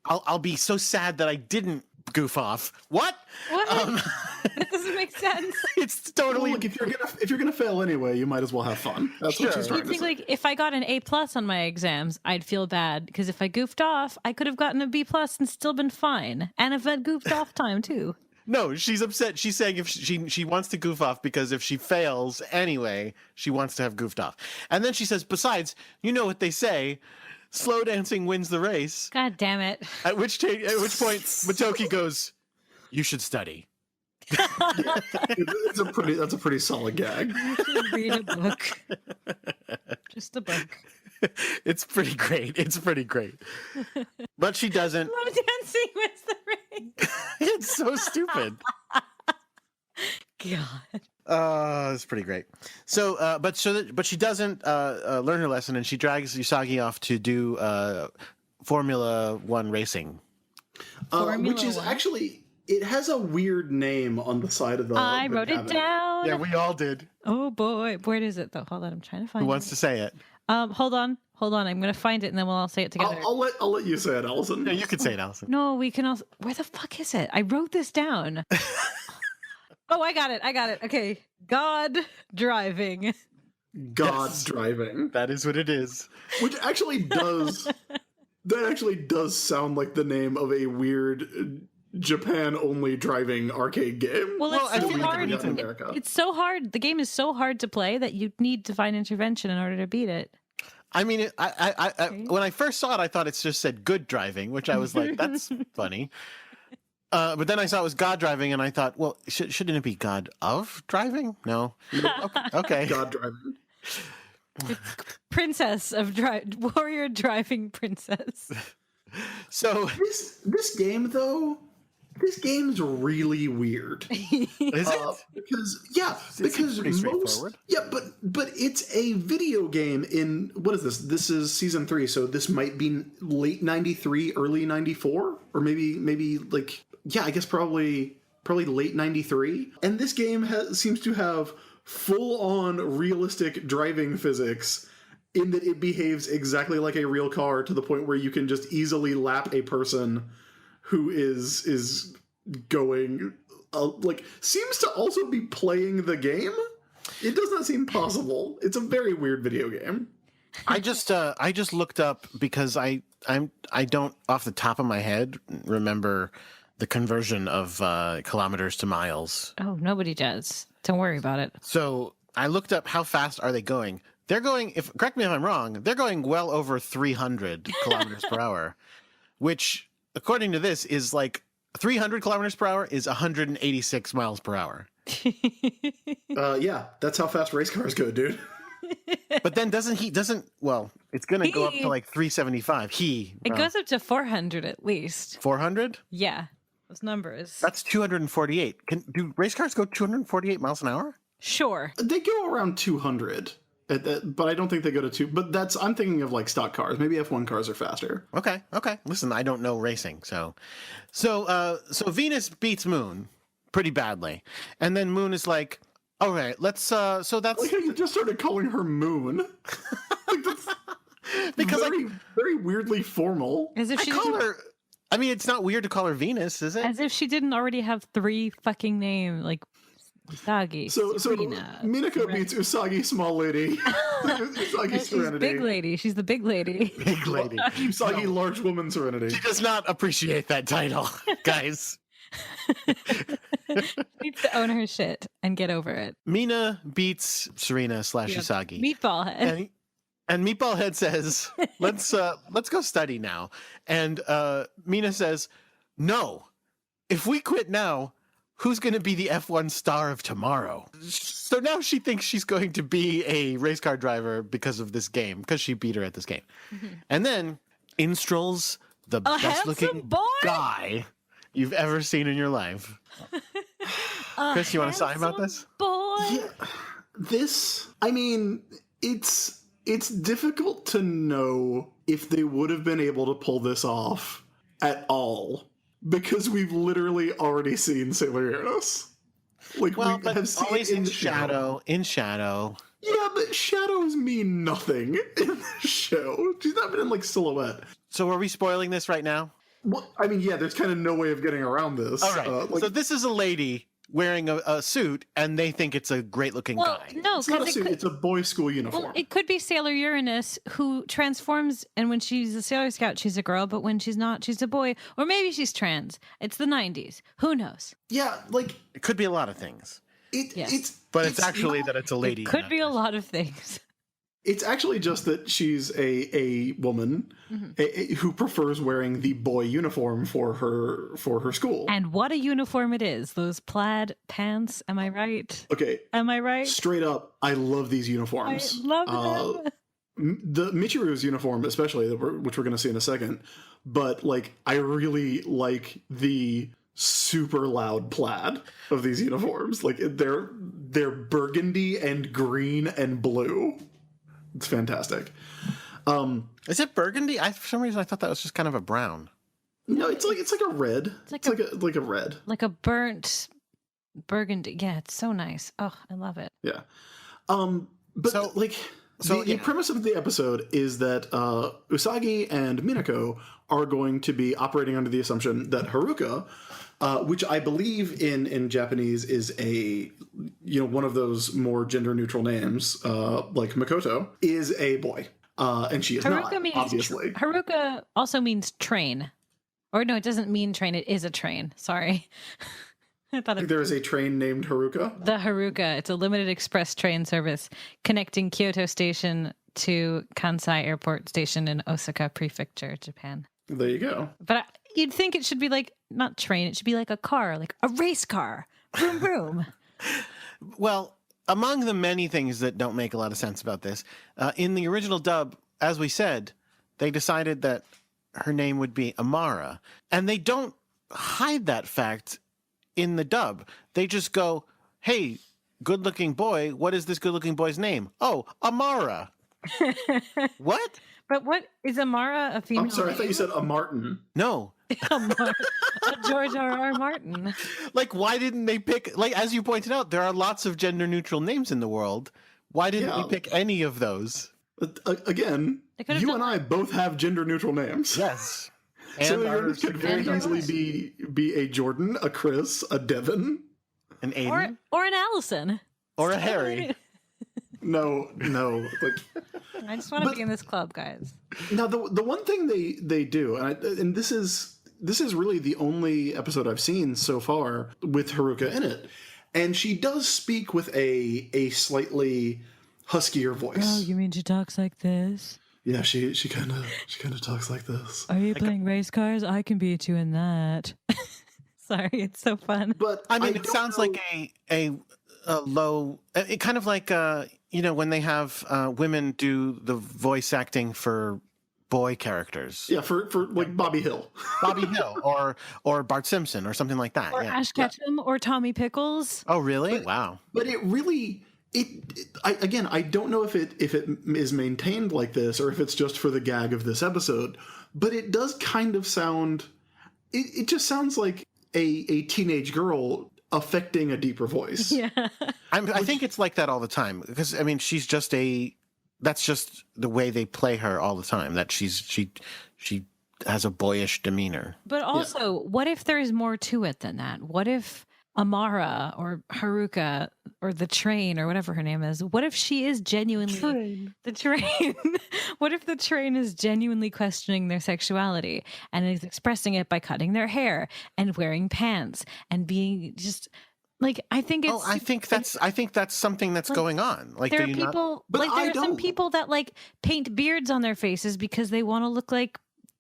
I'll be so sad that I didn't goof off. What? That doesn't make sense. It's totally. Well, look, if you're gonna fail anyway, you might as well have fun. That's what she's trying You to think say. like if I got an A+ on my exams, I'd feel bad because if I goofed off, I could have gotten a B+ and still been fine, and if I'd goofed off time too. No, she's upset. She's saying if she wants to goof off because if she fails anyway, she wants to have goofed off. And then she says, besides, you know what they say, slow dancing wins the race. God damn it! At which point Motoki goes, you should study. That's a pretty solid gag. You should read a book. Just a book. It's pretty great. But she doesn't. Slow dancing wins the race. It's so stupid. God. It's pretty great. So, but she doesn't learn her lesson, and she drags Usagi off to do Formula One racing, Which is actually, it has a weird name on the side of the. I wrote it down. Yeah, we all did. Oh boy, where is it though? Hold on, I'm trying to find Who it. wants to say it? Hold on. I'm gonna find it and then we'll all say it together. I'll let you say it, Allison. Yeah, you can say it, Allison. No, we can also. Where the fuck is it? I wrote this down. Oh, I got it. Okay, God driving. God's driving. That is what it is. Which actually does. That actually does sound like the name of a weird Japan-only driving arcade game. Well, Well, I it's so feel like hard. it's in America. It's so hard. The game is so hard to play that you need divine intervention in order to beat it. I mean, I when I first saw it, I thought it just said "good driving," which I was like, "That's funny." But then I saw it was God driving, and I thought, well, shouldn't it be God of driving? No. Okay. God driving. Princess of warrior driving princess. So This game though, this game's really weird. is it? Because pretty straightforward. but it's a video game in, what is this? This is season 3, so this might be late 93, early 94, or maybe like, yeah, I guess probably late 93. And this game seems to have full-on realistic driving physics in that it behaves exactly like a real car to the point where you can just easily lap a person who is going seems to also be playing the game. It does not seem possible. It's a very weird video game. I just looked up because I don't off the top of my head remember the conversion of kilometers to miles. Oh, nobody does. Don't worry about it. So I looked up how fast are they going. They're going, correct me if I'm wrong, they're going well over 300 kilometers per hour, which, according to this, is like 300 kilometers per hour is 186 miles per hour. Yeah, that's how fast race cars go, dude. But then it's going to go up to like 375. It goes up to 400 at least. 400? Yeah, those numbers. That's 248. Do race cars go 248 miles an hour? Sure. They go around 200. But I don't think they go to 2. But I'm thinking of like stock cars. Maybe F1 cars are faster. Okay. Listen, I don't know racing, so Venus beats Moon pretty badly, and then Moon is like, "All right, let's." So that's Like how you just started calling her Moon. Like, that's because very weirdly formal. As if I she call didn't, her. I mean, it's not weird to call her Venus, is it? as if she didn't already have 3 fucking names, like Usagi. So Serena, Minako beats Usagi Small Lady. Usagi she's Serenity. big lady. She's the big lady. Big lady. Usagi Large Woman Serenity. She does not appreciate that title, guys. Needs to own her shit and get over it. Mina beats Serena / Yeah. Usagi. Meatball head. And Meatball Head says, let's go study now. And Mina says, no, if we quit now, who's going to be the F1 star of tomorrow? So now she thinks she's going to be a race car driver because of this game, because she beat her at this game. And then in strolls the best looking handsome boy? guy you've ever seen in your life. Chris, you want to sign about this? Boy. Yeah, this, I mean, it's difficult to know if they would have been able to pull this off at all, because we've literally already seen Sailor Uranus. Like, Well, we but have seen always it in the show. shadow, in shadow. Yeah, but shadows mean nothing in the show. She's not been in, like, silhouette. So are we spoiling this right now? Well, I mean, yeah, there's kind of no way of getting around this. All right. Like, So this is a lady wearing a suit, and they think it's a great-looking Well, guy. no, it's not a because suit, it's a boys' school uniform. well, it could be Sailor Uranus who transforms, and when she's a Sailor Scout, she's a girl, but when she's not, she's a boy. Or maybe she's trans. It's the 90s. Who knows? Yeah, like, It could be a lot of things, Yes. but it's actually that it's a lady. It could be a lot of things. It's actually just that she's a woman who prefers wearing the boy uniform for her school. And what a uniform it is. Those plaid pants. Am I right? Okay, Am I right? straight up, I love these I uniforms. love them. The Michiru's uniform, especially, which we're going to see in a second. But like, I really like the super loud plaid of these uniforms. Like, they're burgundy and green and blue. It's fantastic. Is it burgundy? For some reason, I thought that was just kind of a brown. No, it's like a red. It's like a red. Like a burnt burgundy. Yeah, it's so nice. Oh, I love it. Yeah. But So- the yeah. premise of the episode is that Usagi and Minako are going to be operating under the assumption that Haruka, which I believe in Japanese is one of those more gender neutral names, like Makoto, is a boy. And she is not, obviously. Haruka also means train. Or no, it doesn't mean train. It is a train. Sorry. I thought it There is a train named Haruka. the Haruka. It's a limited express train service connecting Kyoto Station to Kansai Airport Station in Osaka Prefecture, Japan. There you go. But you'd think it should be like, not train, it should be like a car, like a race car. Vroom, vroom. Well, among the many things that don't make a lot of sense about this, in the original dub, as we said, they decided that her name would be Amara. And they don't hide that fact in the dub. They just go, hey, good-looking boy, what is this good-looking boy's name? Oh, Amara. What? But what is Amara a female? I'm sorry, I thought you name? said a Martin. No. Amara, a George R.R. Martin. Like, why didn't they pick, like, as you pointed out, there are lots of gender-neutral names in the world. Why didn't Yeah. we pick any of those? Again, They could've you done and I both have gender neutral names. Yes. So And Uranus could very and easily ours. be a Jordan, a Chris, a Devin. an Aiden, Or an Allison. or a Harry. No, like I just want to But- be in this club, guys. now the one thing they do, and this is really the only episode I've seen so far with Haruka in it, and she does speak with a slightly huskier voice. Oh, you mean she talks like this? Yeah, she kind of talks like this. Are you playing race cars? I can beat you in that. Sorry, it's so fun. But I mean, it don't sounds know- like a low. It kind of like when they have women do the voice acting for boy characters, yeah, for like Bobby Hill. Bobby Hill or Bart Simpson or something like that. Or Yeah. Ash Ketchum or Tommy Pickles. Oh, really? Wow. But it really, I don't know if it is maintained like this or if it's just for the gag of this episode. But it does kind of sound. It just sounds like a teenage girl affecting a deeper voice. Yeah. I think it's like that all the time because I mean she's just that's just the way they play her all the time. That she has a boyish demeanor. But also, what if there's more to it than that? What if Amara or Haruka or the train or whatever her name is, what if she is genuinely the train? What if the train is genuinely questioning their sexuality and is expressing it by cutting their hair and wearing pants and being just like, I think it's I think that's something that's going on. Like, there do are you not? people But like I there are some don't- people that like paint beards on their faces because they want to look like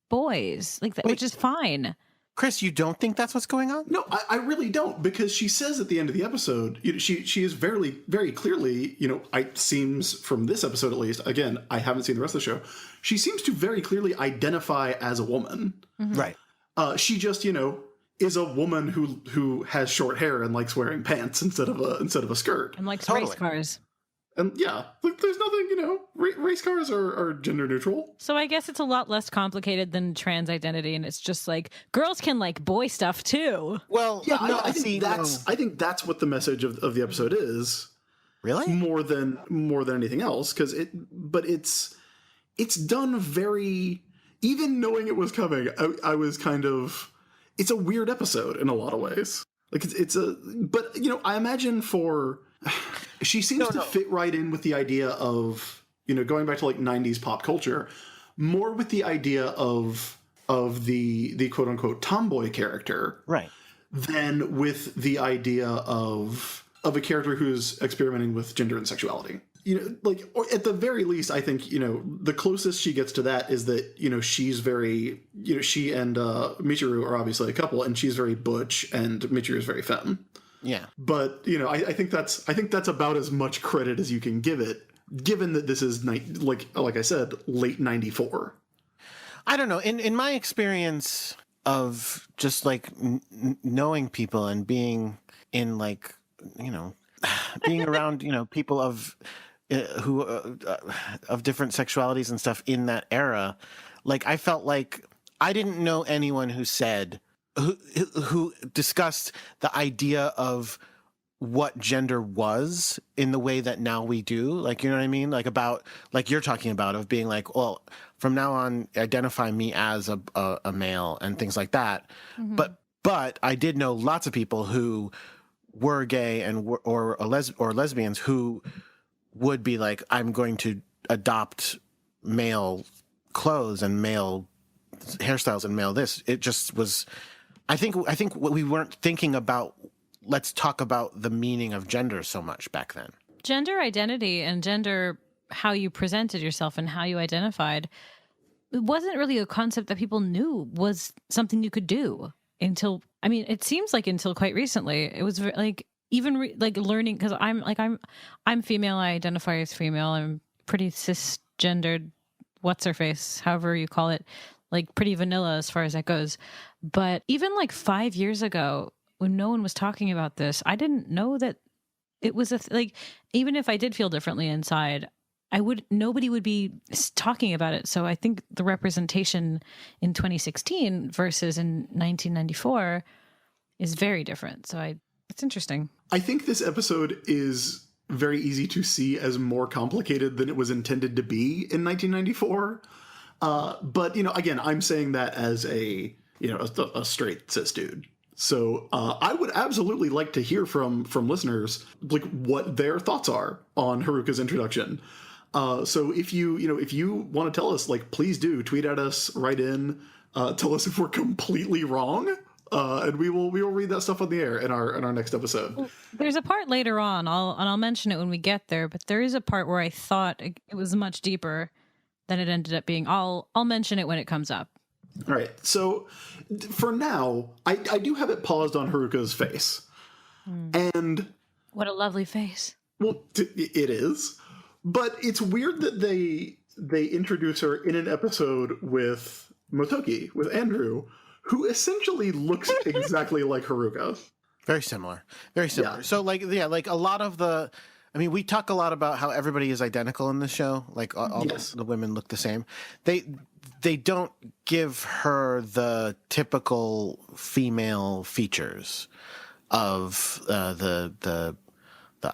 boys, like that, which is fine. Chris, you don't think that's what's going on? No, I really don't, because she says at the end of the episode, she is very clearly, it seems from this episode at least, again, I haven't seen the rest of the show, she seems to very clearly identify as a woman. Right. She just, is a woman who has short hair and likes wearing pants instead of a skirt. And likes Totally. race cars. And yeah, like, there's nothing, race cars are gender neutral. So I guess it's a lot less complicated than trans identity, and it's just like girls can like boy stuff too. Well, Yeah, no, I think that's what the message of the episode is. really. more than anything else, because it's done very, even knowing it was coming, I was kind of, it's a weird episode in a lot of ways. Like but I imagine she seems to fit right in with the idea of, going back to like 90s pop culture, more with the idea of the quote unquote tomboy character, Right. than with the idea of a character who's experimenting with gender and sexuality. Or at the very least, I think, the closest she gets to that is that, she's very, she and Michiru are obviously a couple, and she's very butch and Michiru is very femme. Yeah. But, I think that's about as much credit as you can give it, given that this is like I said, late 94. I don't know. In my experience of just like knowing people and being in like, being around, people of who of different sexualities and stuff in that era, like I felt like I didn't know anyone who said who discussed the idea of what gender was in the way that now we do, like, you know what I mean? Like about, like you're talking about, of being like, well, from now on, identify me as a male and things like that. Mm-hmm. But I did know lots of people who were gay and or lesbians who would be like, I'm going to adopt male clothes and male hairstyles and male this. It just was, I think we weren't thinking about, let's talk about the meaning of gender so much back then. Gender identity and gender, how you presented yourself and how you identified, it wasn't really a concept that people knew was something you could do until, I mean, it seems like until quite recently. It was like, even like learning, because I'm female, I identify as female, I'm pretty cisgendered, what's her face, however you call it, like pretty vanilla as far as that goes. But even like 5 years ago, when no one was talking about this, I didn't know that it was like, even if I did feel differently inside, nobody would be talking about it. So I think the representation in 2016 versus in 1994 is very different. So it's interesting. I think this episode is very easy to see as more complicated than it was intended to be in 1994. But, again, I'm saying that as a straight cis dude. So I would absolutely like to hear from listeners, like, what their thoughts are on Haruka's introduction. So if you want to tell us, like, please do tweet at us, write in, tell us if we're completely wrong. And we will read that stuff on the air in our next episode. Well, there's a part later on, I'll mention it when we get there, but there is a part where I thought it was much deeper than it ended up being. I'll mention it when it comes up. All right. So for now, I do have it paused on Haruka's face. And What a lovely face. well, it is. But it's weird that they introduce her in an episode with Motoki, with Andrew, who essentially looks exactly like Haruka. Very similar. Very similar. Yeah. So like a lot of the, I mean, we talk a lot about how everybody is identical in the show. Like all Yes. the women look the same. They don't give her the typical female features of the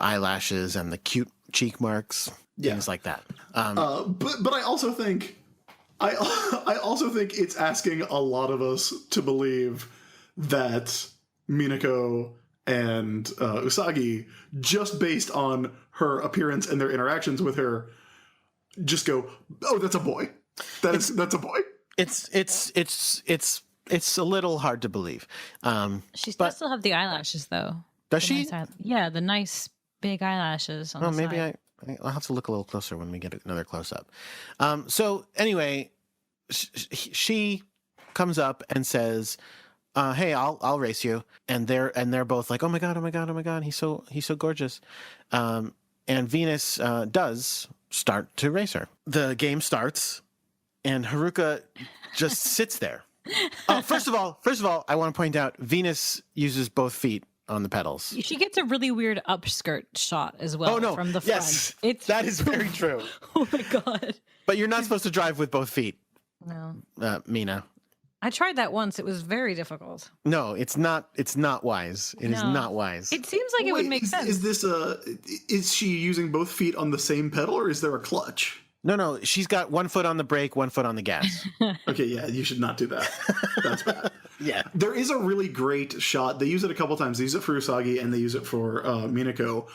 eyelashes and the cute cheek marks, things like that. But I also think I also think it's asking a lot of us to believe that Minako and Usagi, just based on her appearance and their interactions with her, just go, "Oh, that's a boy. That's a boy." It's a little hard to believe. She but- does still have the eyelashes, though. Does The she? nice yeah, the nice big eyelashes on Oh, the maybe side. I'll have to look a little closer when we get another close up. So anyway, she comes up and says, "Hey, I'll race you," and they're both like, "Oh my god, oh my god, oh my god, he's so gorgeous," and Venus does start to race her. The game starts, and Haruka just sits there. First of all, I want to point out Venus uses both feet on the pedals. She gets a really weird upskirt shot as well Oh no! from the front. Yes, that is very true. Oh my god. But you're not supposed to drive with both feet, No. Mina. I tried that once. It was very difficult. No, it's not. It's not wise. It is No. not wise. It seems like it would make sense. Is this is she using both feet on the same pedal, or is there a clutch? No. She's got one foot on the brake, one foot on the gas. Okay, yeah, you should not do that. That's bad. Yeah. There is a really great shot. They use it a couple times. They use it for Usagi and they use it for Minako,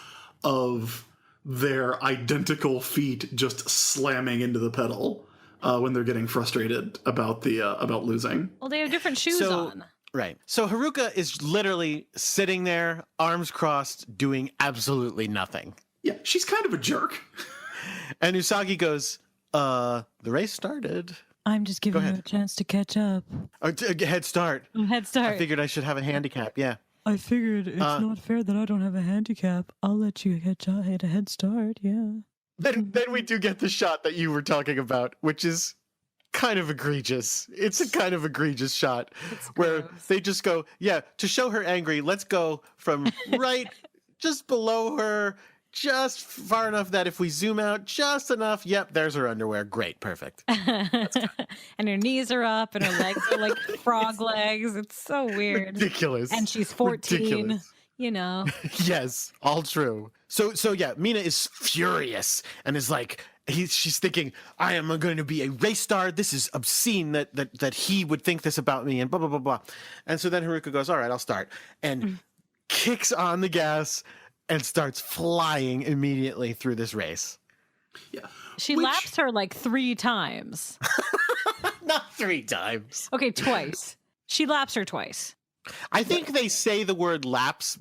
of their identical feet just slamming into the pedal when they're getting frustrated about about losing. Well, they have different shoes So- on. Right. So Haruka is literally sitting there, arms crossed, doing absolutely nothing. Yeah, she's kind of a jerk. And Usagi goes, "The race started. I'm just giving you ahead. a chance to catch up. Head start. Head start. I figured I should have a handicap. Yeah." I figured it's not fair that I don't have a handicap. I'll let you get a head start. Yeah. Then we do get the shot that you were talking about, which is kind of egregious. It's a kind of egregious shot where gross. they just go, yeah, to show her angry, let's go from right just below her, just far enough that if we zoom out just enough, yep, there's her underwear. Great, perfect. And her knees are up and her legs are like frog legs. It's so weird. Ridiculous. And she's 14. Ridiculous. You know. Yes, all true. So yeah, Mina is furious and is like, she's thinking, I am going to be a race star. This is obscene that he would think this about me and blah, blah, blah, blah. And so then Haruka goes, all right, I'll start. And kicks on the gas and starts flying immediately through this race. Yeah. She laps her like 3 times. Not 3 times. Okay, twice. She laps her twice. I think they say the word laps.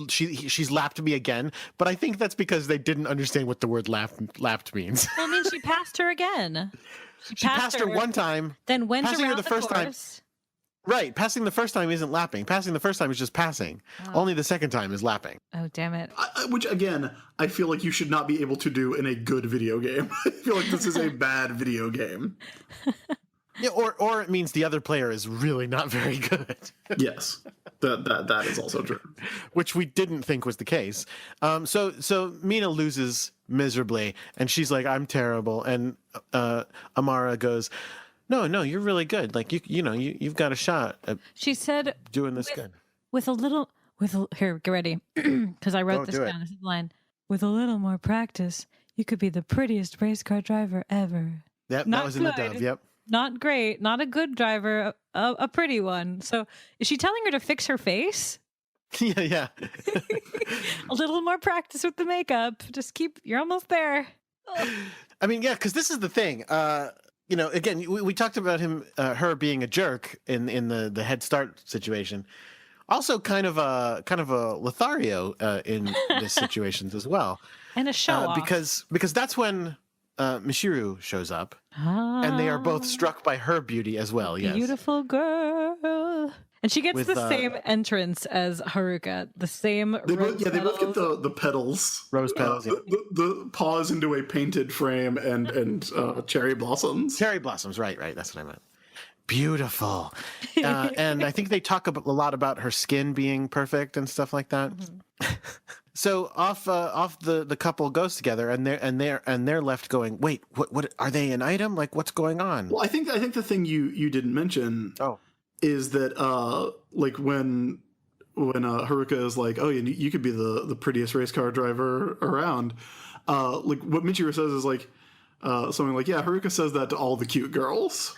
She's lapped me again, but I think that's because they didn't understand what the word lapped means. Well, I mean, she passed her again. She passed her one time. Then went Passing her around the first time. course. Right. Passing the first time isn't lapping. Passing the first time is just passing. Only the second time is lapping. Oh, damn it. Which, again, I feel like you should not be able to do in a good video game. I feel like this is a bad video game. Yeah, or it means the other player is really not very good, Yes, that is also true. which we didn't think was the case. So Mina loses miserably, and she's like, "I'm terrible," and Amara goes, "No, you're really good. Like you've got a shot at She said doing this good." here, get ready. Because I wrote Don't this do it. down. This is the line. With a little more practice, you could be the prettiest race car driver ever. Yep, Not that was in the good. dub. Yep. Not great, not a good driver, a pretty one. So is she telling her to fix her face? Yeah. A little more practice with the makeup. You're almost there. I mean, yeah, because this is the thing. Again, we talked about her being a jerk in the Head Start situation. Also, kind of a Lothario in this situations as well, And a show off. because that's when Michiru shows up, and they are both struck by her beauty as well. Yes, Beautiful girl. And she gets With, the same entrance as Haruka. The same They rose both get petals. the pedals, Rose petals, yeah. the paws into a painted frame, and cherry blossoms. Cherry blossoms. Right. That's what I meant. Beautiful, and I think they talk a lot about her skin being perfect and stuff like that. So off the couple goes together, and they're left going, wait, what are they an item? Like, what's going on? Well, I think the thing you didn't mention is that like when Haruka is like, oh, you could be the prettiest race car driver around. Like what Michiru says is like something like, yeah, Haruka says that to all the cute girls.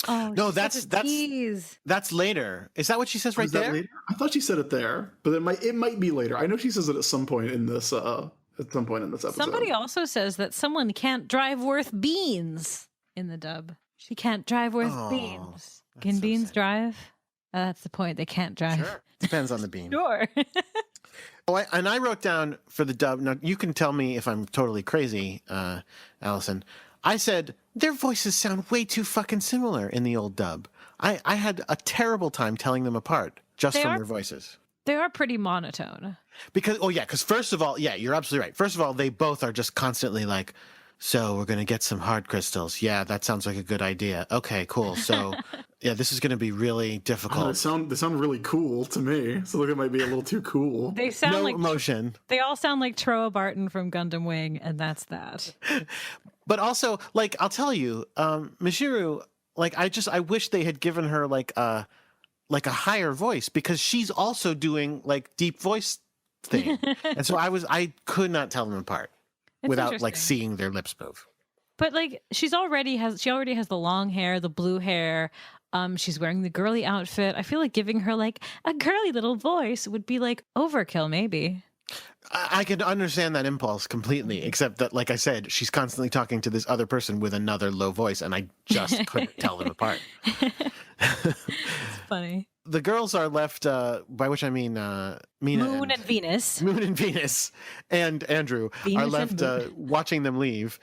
Oh, No, she's that's- such a that's- tease. That's later. Is that what she says right Is that there? later? I thought she said it there, but it might be later. I know she says it at some point in this episode. Somebody also says that someone can't drive worth beans in the dub. She can't drive worth Oh, beans. that's Can so beans sad. drive? That's the point. They can't drive. Sure. Depends on the bean. Sure. Oh, and I wrote down for the dub. Now you can tell me if I'm totally crazy, Allison. I said their voices sound way too fucking similar in the old dub. I had a terrible time telling them apart just They from are- their voices. They are pretty monotone. Because first of all, yeah, you're absolutely right. First of all, they both are just constantly like, so we're gonna get some hard crystals. Yeah, that sounds like a good idea. Okay, cool. So yeah, this is gonna be really Oh, difficult. they sound really cool to me. So look, it might be a little too cool. They sound No like emotion. they all sound like Troa Barton from Gundam Wing, and that's that. But also, like, I'll tell you, Michiru, like, I wish they had given her like a higher voice, because she's also doing like deep voice thing, and so I could not tell them apart It's without like interesting. seeing their lips move. But like she already has the long hair, the blue hair. She's wearing the girly outfit. I feel like giving her like a girly little voice would be like overkill, maybe. I can understand that impulse completely, except that, like I said, she's constantly talking to this other person with another low voice, and I just couldn't tell them apart. It's funny. The girls are left, by which I mean Mina Moon and Venus. Moon and Venus and Andrew Venus are and left Moon. watching them leave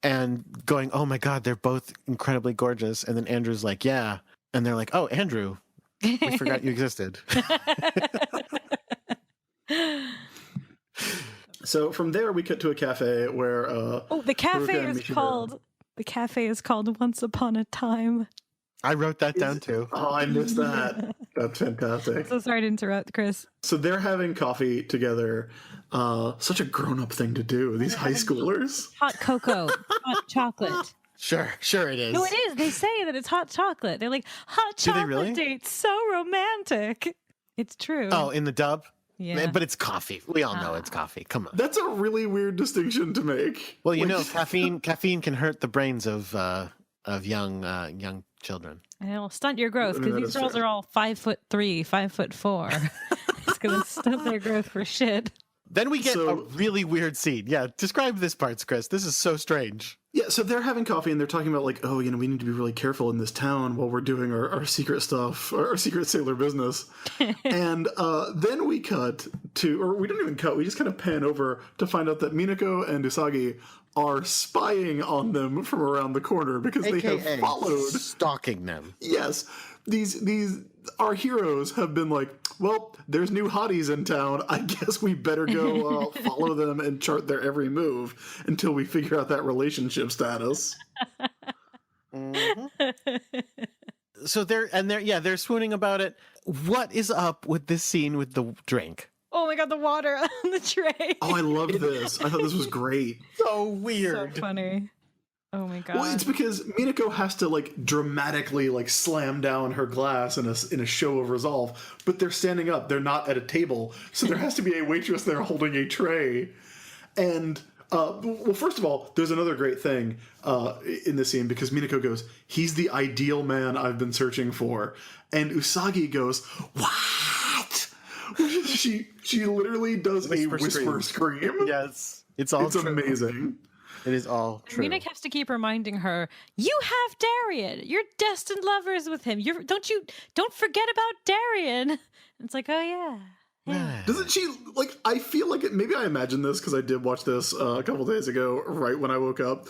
and going, oh my God, they're both incredibly gorgeous. And then Andrew's like, yeah. And they're like, oh, Andrew, we forgot you existed. So from there, we cut to a cafe where Oh, the cafe Haruka and is Michiru- called Once Upon a Time. I wrote that down too. Oh, I missed that. That's fantastic. So sorry to interrupt, Chris. So they're having coffee together. Such a grown-up thing to do. These high schoolers. Hot cocoa, hot chocolate. Sure it is. No, it is. They say that it's hot chocolate. They're like, hot Do they chocolate really? dates, so romantic. It's true. Oh, in the dub? yeah. But it's coffee. We all know it's coffee. Come on. That's a really weird distinction to make. Well, you Like, know, caffeine can hurt the brains of young children. And it'll stunt your growth I mean, because that these is girls fair. are all 5'3", 5'4". It's gonna stunt their growth for shit. Then we get a So- really weird scene. Yeah, describe this part, Chris. This is so strange. Yeah, so they're having coffee and they're talking about like, oh, we need to be really careful in this town while we're doing our secret stuff, our secret sailor business. And then we cut to, or we don't even cut, we just kind of pan over to find out that Minako and Usagi are spying on them from around the corner because they have followed. stalking them. Yes, these our heroes have been like, well, there's new hotties in town. I guess we better go follow them and chart their every move until we figure out that relationship status. So they're swooning about it. What is up with this scene with the drink? Oh my god, the water on the tray. Oh, I loved this. I thought this was great. So So weird. funny. Oh my god. Well, it's because Minako has to like dramatically like slam down her glass in a show of resolve, but they're standing up. They're not at a table, so there has to be a waitress there holding a tray. And well, first of all, there's another great thing in this scene because Minako goes, "He's the ideal man I've been searching for," and Usagi goes, "What?" she literally does a whisper scream. Yes, it's all It's true. amazing. It is all true. Mina has to keep reminding her, "You have Darien. You're destined lovers with him. Don't forget about Darien." It's like, oh yeah. Doesn't she, like, I feel like it, maybe I imagined this because I did watch this a couple days ago, right when I woke up,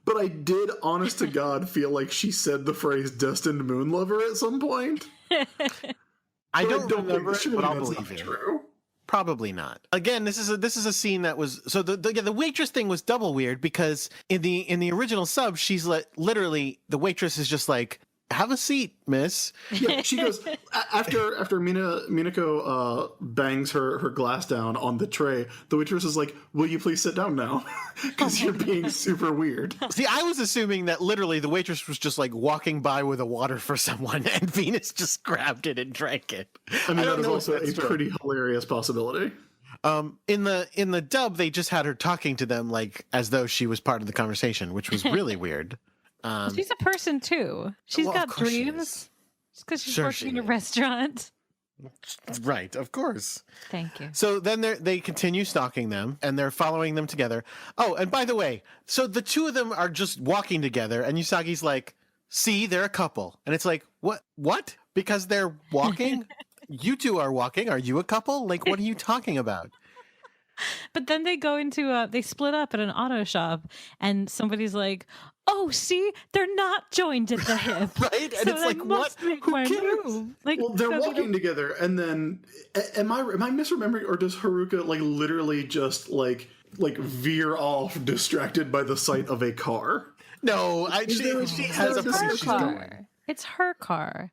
but I did, honest to God, feel like she said the phrase destined moon lover at some point. I But don't remember it, surely but I'll that's believe not it. true. Probably not. Again, this is a scene that was so the waitress thing was double weird because in the original sub she's literally the waitress is just like, have a seat, miss. Yeah, she goes, after Minako bangs her glass down on the tray, the waitress is like, will you please sit down now? Because you're being super weird. See, I was assuming that literally the waitress was just like walking by with a water for someone and Venus just grabbed it and drank it. I mean, don't that is know if also a that's true. pretty hilarious possibility. In the dub, they just had her talking to them like as though she was part of the conversation, which was really weird. She's a person too. She's Well, of got course she dreams. is. Just because she's Sure working she in a is. restaurant. Right, of course. Thank you. So then they continue stalking them, and they're following them together. Oh, and by the way, so the two of them are just walking together, and Usagi's like, "See, they're a couple," and it's like, What? Because they're walking? You two are walking. Are you a couple? Like, what are you talking about? But then they go into they split up at an auto shop, and somebody's like, "Oh, see, they're not joined at the hip." Right? And So it's I like, what? must make Who my cares? move. Like, Well, they're so they walking don't- together, and then am I misremembering, or does Haruka like literally just like veer off, distracted by the sight of a car? No, she has a This is her she's position. car. It's her car.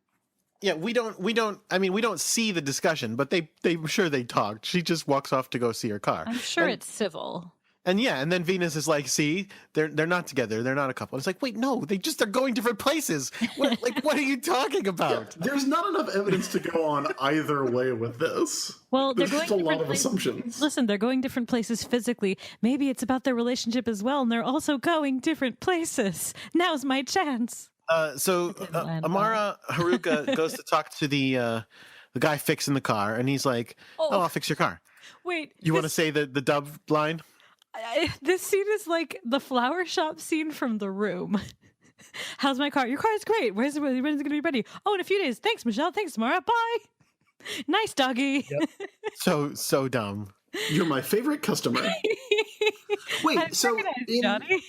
Yeah, we don't see the discussion, but I'm sure they talked. She just walks off to go see her car. I'm sure And- it's civil. And and then Venus is like, "See, they're not together. They're not a couple." It's like, wait, no, they're going different places. What are you talking about? There's not enough evidence to go on either way with this. Well, they're There's going just a lot different of places. assumptions. Listen, they're going different places physically. Maybe it's about their relationship as well, and they're also going different places. Now's my chance. So didn't land Amara Haruka goes to talk to the guy fixing the car, and he's like, "Oh, I'll fix your car." Wait, You want to say the dub line? this scene is like the flower shop scene from The Room. How's my car? Your car is great. When's it going to be ready? Oh, in a few days. Thanks, Michelle. Thanks, Mara. Bye. Nice, doggy. So dumb. You're my favorite customer. Wait, so Recognize, Johnny.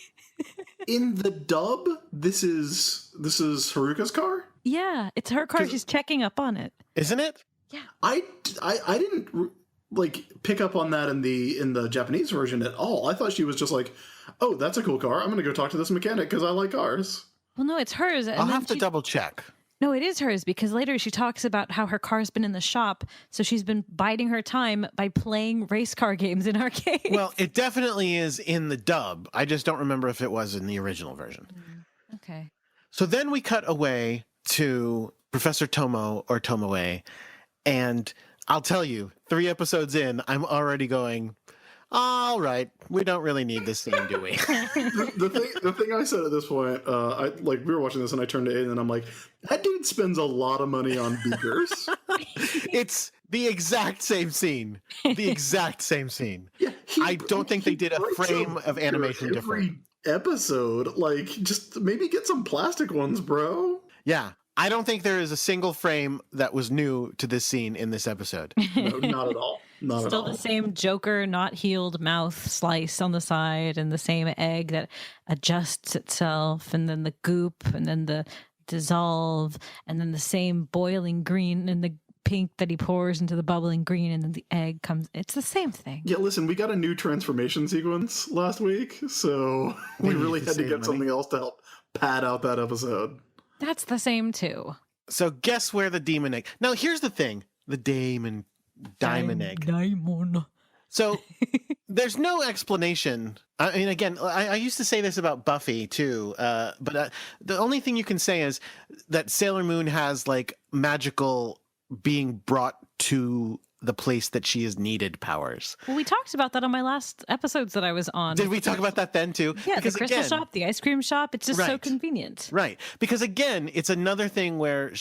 in the dub, this is Haruka's car? Yeah, it's her car. She's checking up on it. Isn't it? I didn't like pick up on that in the Japanese version at all. I thought she was just like, "Oh, that's a cool car. I'm gonna go talk to this mechanic because I like cars." Well, no, it's hers. And I'll then have to she- double check. No, it is hers because later she talks about how her car's been in the shop, so she's been biding her time by playing race car games in arcades. Well, it definitely is in the dub. I just don't remember if it was in the original version. okay. So then we cut away to Professor Tomo or Tomoe, and I'll tell you, 3 episodes in, I'm already going, all right, we don't really need this scene, do we? The thing I said at this point, we were watching this and I turned to Aiden and I'm like, that dude spends a lot of money on beakers. It's the exact same scene. The exact same scene. Yeah, I don't think they did a breaks frame of beaker animation different. every episode. Like, just maybe get some plastic ones, bro. Yeah. I don't think there is a single frame that was new to this scene in this episode. No, not at all. Not Still at all. the same Joker not healed mouth slice on the side, and the same egg that adjusts itself, and then the goop, and then the dissolve, and then the same boiling green and the pink that he pours into the bubbling green, and then the egg comes. It's the same thing. Yeah, listen, we got a new transformation sequence last week, so we We need really to had to save get money. something else to help pad out that episode. That's the same too. So guess where the demon egg. Now here's the thing: the diamond egg. Diamond. So there's no explanation. I mean, again, I used to say this about Buffy too, but the only thing you can say is that Sailor Moon has like magical being brought to the place that she is needed powers. Well, we talked about that on my last episodes that I was on. Did we talk about that then too? Yeah, Because the crystal again, shop, the ice cream shop. It's just so Right. convenient. Right. Because again, it's another thing where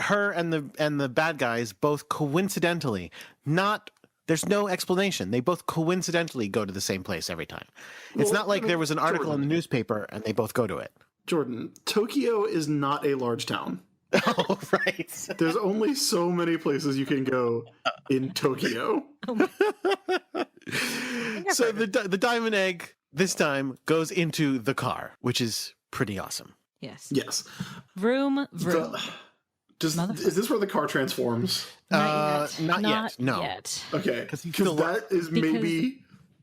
her and the bad guys both coincidentally, not there's no explanation. They both coincidentally go to the same place every time. It's Well, not like there was an article in the newspaper and they both go to it. Jordan, Tokyo is not a large town. Oh, right. There's only so many places you can go in Tokyo. So the diamond egg this time goes into the car, which is pretty awesome. Yes. Yes. Vroom, vroom. Is this where the car transforms? Not yet. No. Yet. Okay, Because you because still- that is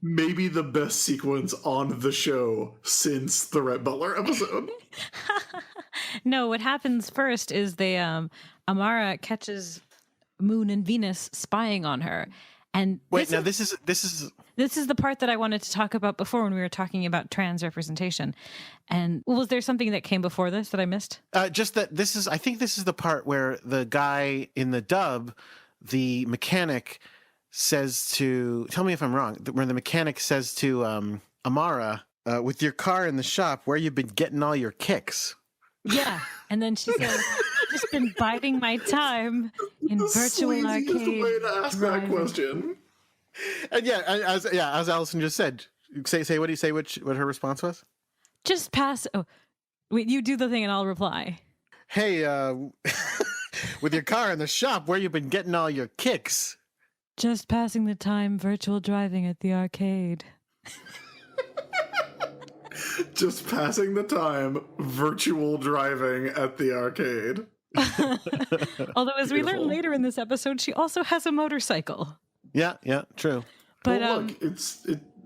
maybe the best sequence on the show since the Rhett Butler episode. No, what happens first is they Amara catches Moon and Venus spying on her. And Wait, this is the part that I wanted to talk about before when we were talking about trans representation. And was there something that came before this that I missed? just that I think this is the part where the guy in the dub, the mechanic, says to, tell me if I'm wrong, where the mechanic says to Amara, with your car in the shop, where you been getting all your kicks? Yeah. And then she said, just been biding my time in The virtual sleaziest arcade. way to ask that driving." question. And as Allison just said, say what do you say? What her response was? Just pass. Oh, wait, you do the thing and I'll reply. Hey, with your car in the shop, where you been getting all your kicks? Just passing the time virtual driving at the arcade. Just passing the time virtual driving at the arcade. Although, as we learn Beautiful. later in this episode, she also has a motorcycle. Yeah, true. But well, look,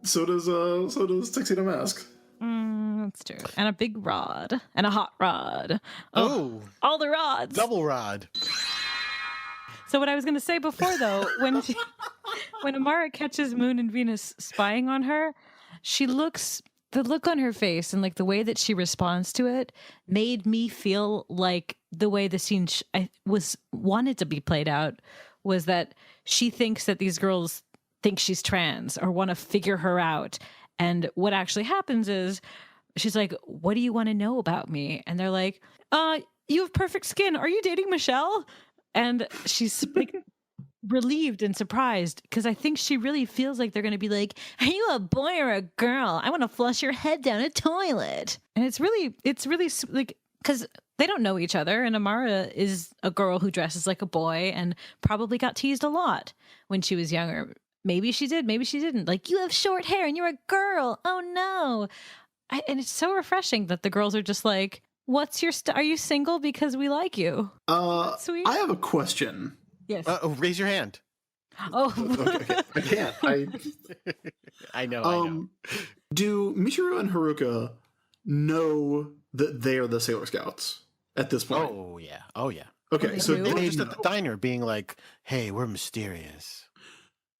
so does Tuxedo Mask. that's true. And a big rod and a hot rod. Oh, All the rods. double rod. So what I was going to say before, though, when Amara catches Moon and Venus spying on her, the look on her face and like the way that she responds to it made me feel like the way the scene was wanted to be played out was that she thinks that these girls think she's trans or want to figure her out. And what actually happens is she's like, "What do you want to know about me?" And they're like, "You have perfect skin. Are you dating Michelle?" And she's like relieved and surprised because I think she really feels like they're going to be like, "Are you a boy or a girl? I want to flush your head down a toilet." And it's really like, because they don't know each other. And Amara is a girl who dresses like a boy and probably got teased a lot when she was younger. Maybe she did, maybe she didn't. Like, "You have short hair and you're a girl. Oh no." And it's so refreshing that the girls are just like, "What's your are you single because we like you?" Sweet. I have a question. Yes. Raise your hand. Oh. Okay. I can't. I know. Do Michiru and Haruka know that they are the Sailor Scouts at this point? Oh yeah. Okay, They so do? They were they just know. at the diner being like, "Hey, we're mysterious."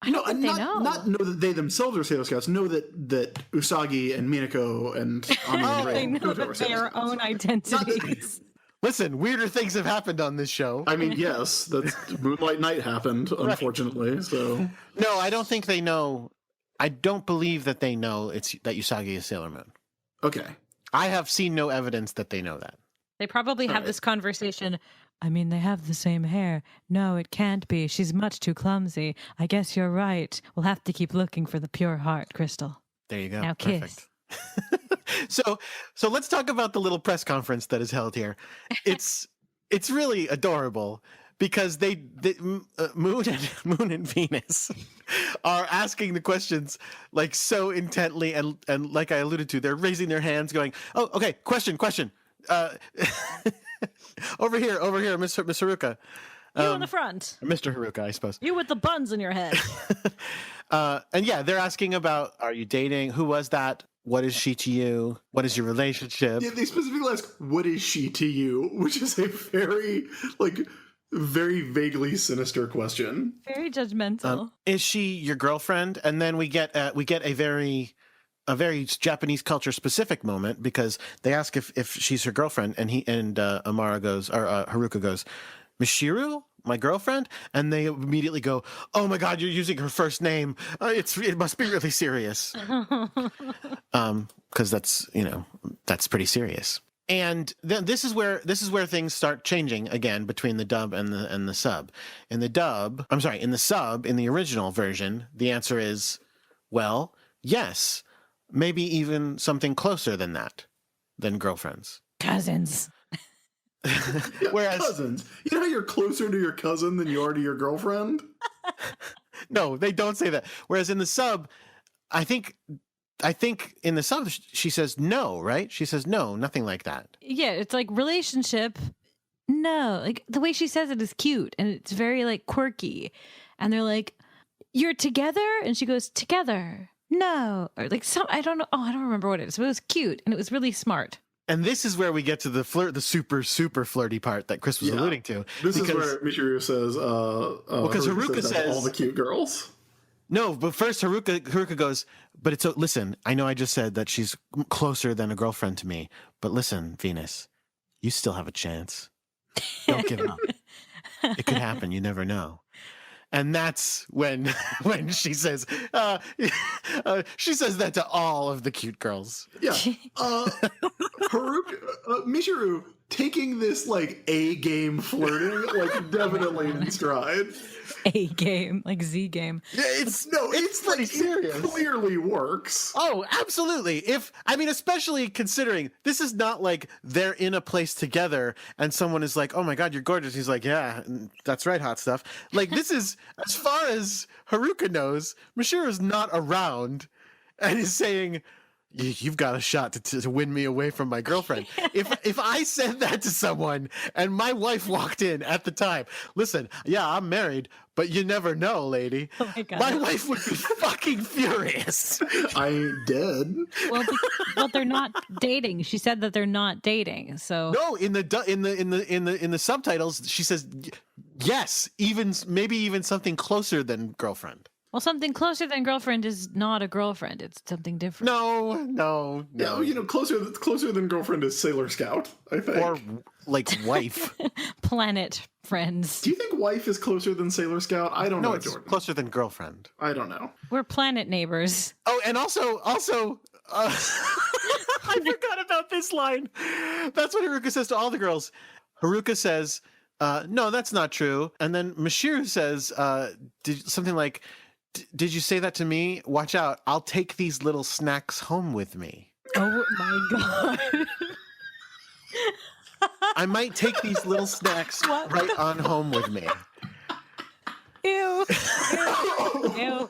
I don't think they know. Not know that they themselves are Sailor Scouts. Know that Usagi and Minako and Ami and Rei They know are that Sailor their Scouts. own identities. Listen, weirder things have happened on this show. I mean, yes, that's Moonlight Night happened, unfortunately. So No, I don't think they know. I don't believe that they know that Usagi is Sailor Moon. okay, I have seen no evidence that they know that. They probably have Alright. this conversation. "I mean, they have the same hair. No, it can't be. She's much too clumsy. I guess you're right. We'll have to keep looking for the pure heart, Crystal." There you go. Now kiss. So let's talk about the little press conference that is held here. It's really adorable because Moon and Venus are asking the questions like so intently and like I alluded to, they're raising their hands, going, "Oh, okay, question. Over here, Miss Haruka." You in the front. Mr. Haruka, I suppose. You with the buns in your head. And yeah, they're asking about, are you dating? Who was that? What is she to you? What is your relationship? yeah, they specifically ask, "What is she to you?" Which is a very vaguely sinister question. Very judgmental. Is she your girlfriend? And then we get a very Japanese culture specific moment because they ask if she's her girlfriend, and Amara goes, or Haruka goes, "Mishiru, my girlfriend?" And they immediately go, "Oh my God, you're using her first name. It must be really serious." Because that's pretty serious. And then this is where things start changing again between the dub and the sub. In the sub, in the original version, the answer is, well, yes, maybe even something closer than that, than girlfriends. Cousins. Yeah, Whereas- cousins, you know how you're closer to your cousin than you are to your girlfriend? No, they don't say that. Whereas in the sub, I think in the sub she says no, right? She says no, nothing like that. Yeah, it's like relationship. No, like the way she says it is cute and it's very like quirky. And they're like, "You're together?" And she goes, "Together." No, or like I don't know. Oh, I don't remember what it is. But it was cute and it was really smart. And this is where we get to the super flirty part that Chris was Yeah. alluding to. This is because- where Michiru says, because Haruka that's says- all the cute girls. No, but first Haruka goes, "But it's listen, I know I just said that she's closer than a girlfriend to me, but listen, Venus, you still have a chance. Don't give up. It could happen, you never know." And that's when when she says that to all of the cute girls. Yeah. Michiru taking this like A game flirting like definitely in stride. A game, like Z game. Yeah, it's like serious. It clearly works. Oh, absolutely. Especially considering this is not like they're in a place together and someone is like, "Oh my God, you're gorgeous." He's like, "Yeah, that's right, hot stuff." Like this is, as far as Haruka knows, Michiru's not around and is saying, "You've got a shot to win me away from my girlfriend." If I said that to someone and my wife walked in at the time, listen, yeah, I'm married, but you never know, lady. Oh my God. My wife would be fucking furious. I ain't dead. Well, they're not dating. She said that they're not dating. So No, in the subtitles, she says yes, maybe even something closer than girlfriend. well, something closer than girlfriend is not a girlfriend. It's something different. No. Yeah, closer than girlfriend is Sailor Scout, I think. Or like wife. Planet friends. Do you think wife is closer than Sailor Scout? I don't No, know, it's Jordan. closer than girlfriend. I don't know. We're planet neighbors. Oh, and also, I forgot about this line. That's what Haruka says to all the girls. Haruka says, "No, that's not true." And then Michiru says, something like, "Did you say that to me? Watch out! I'll take these little snacks home with me. Oh my God. I might take these little snacks What right on home with me." Ew. Ew.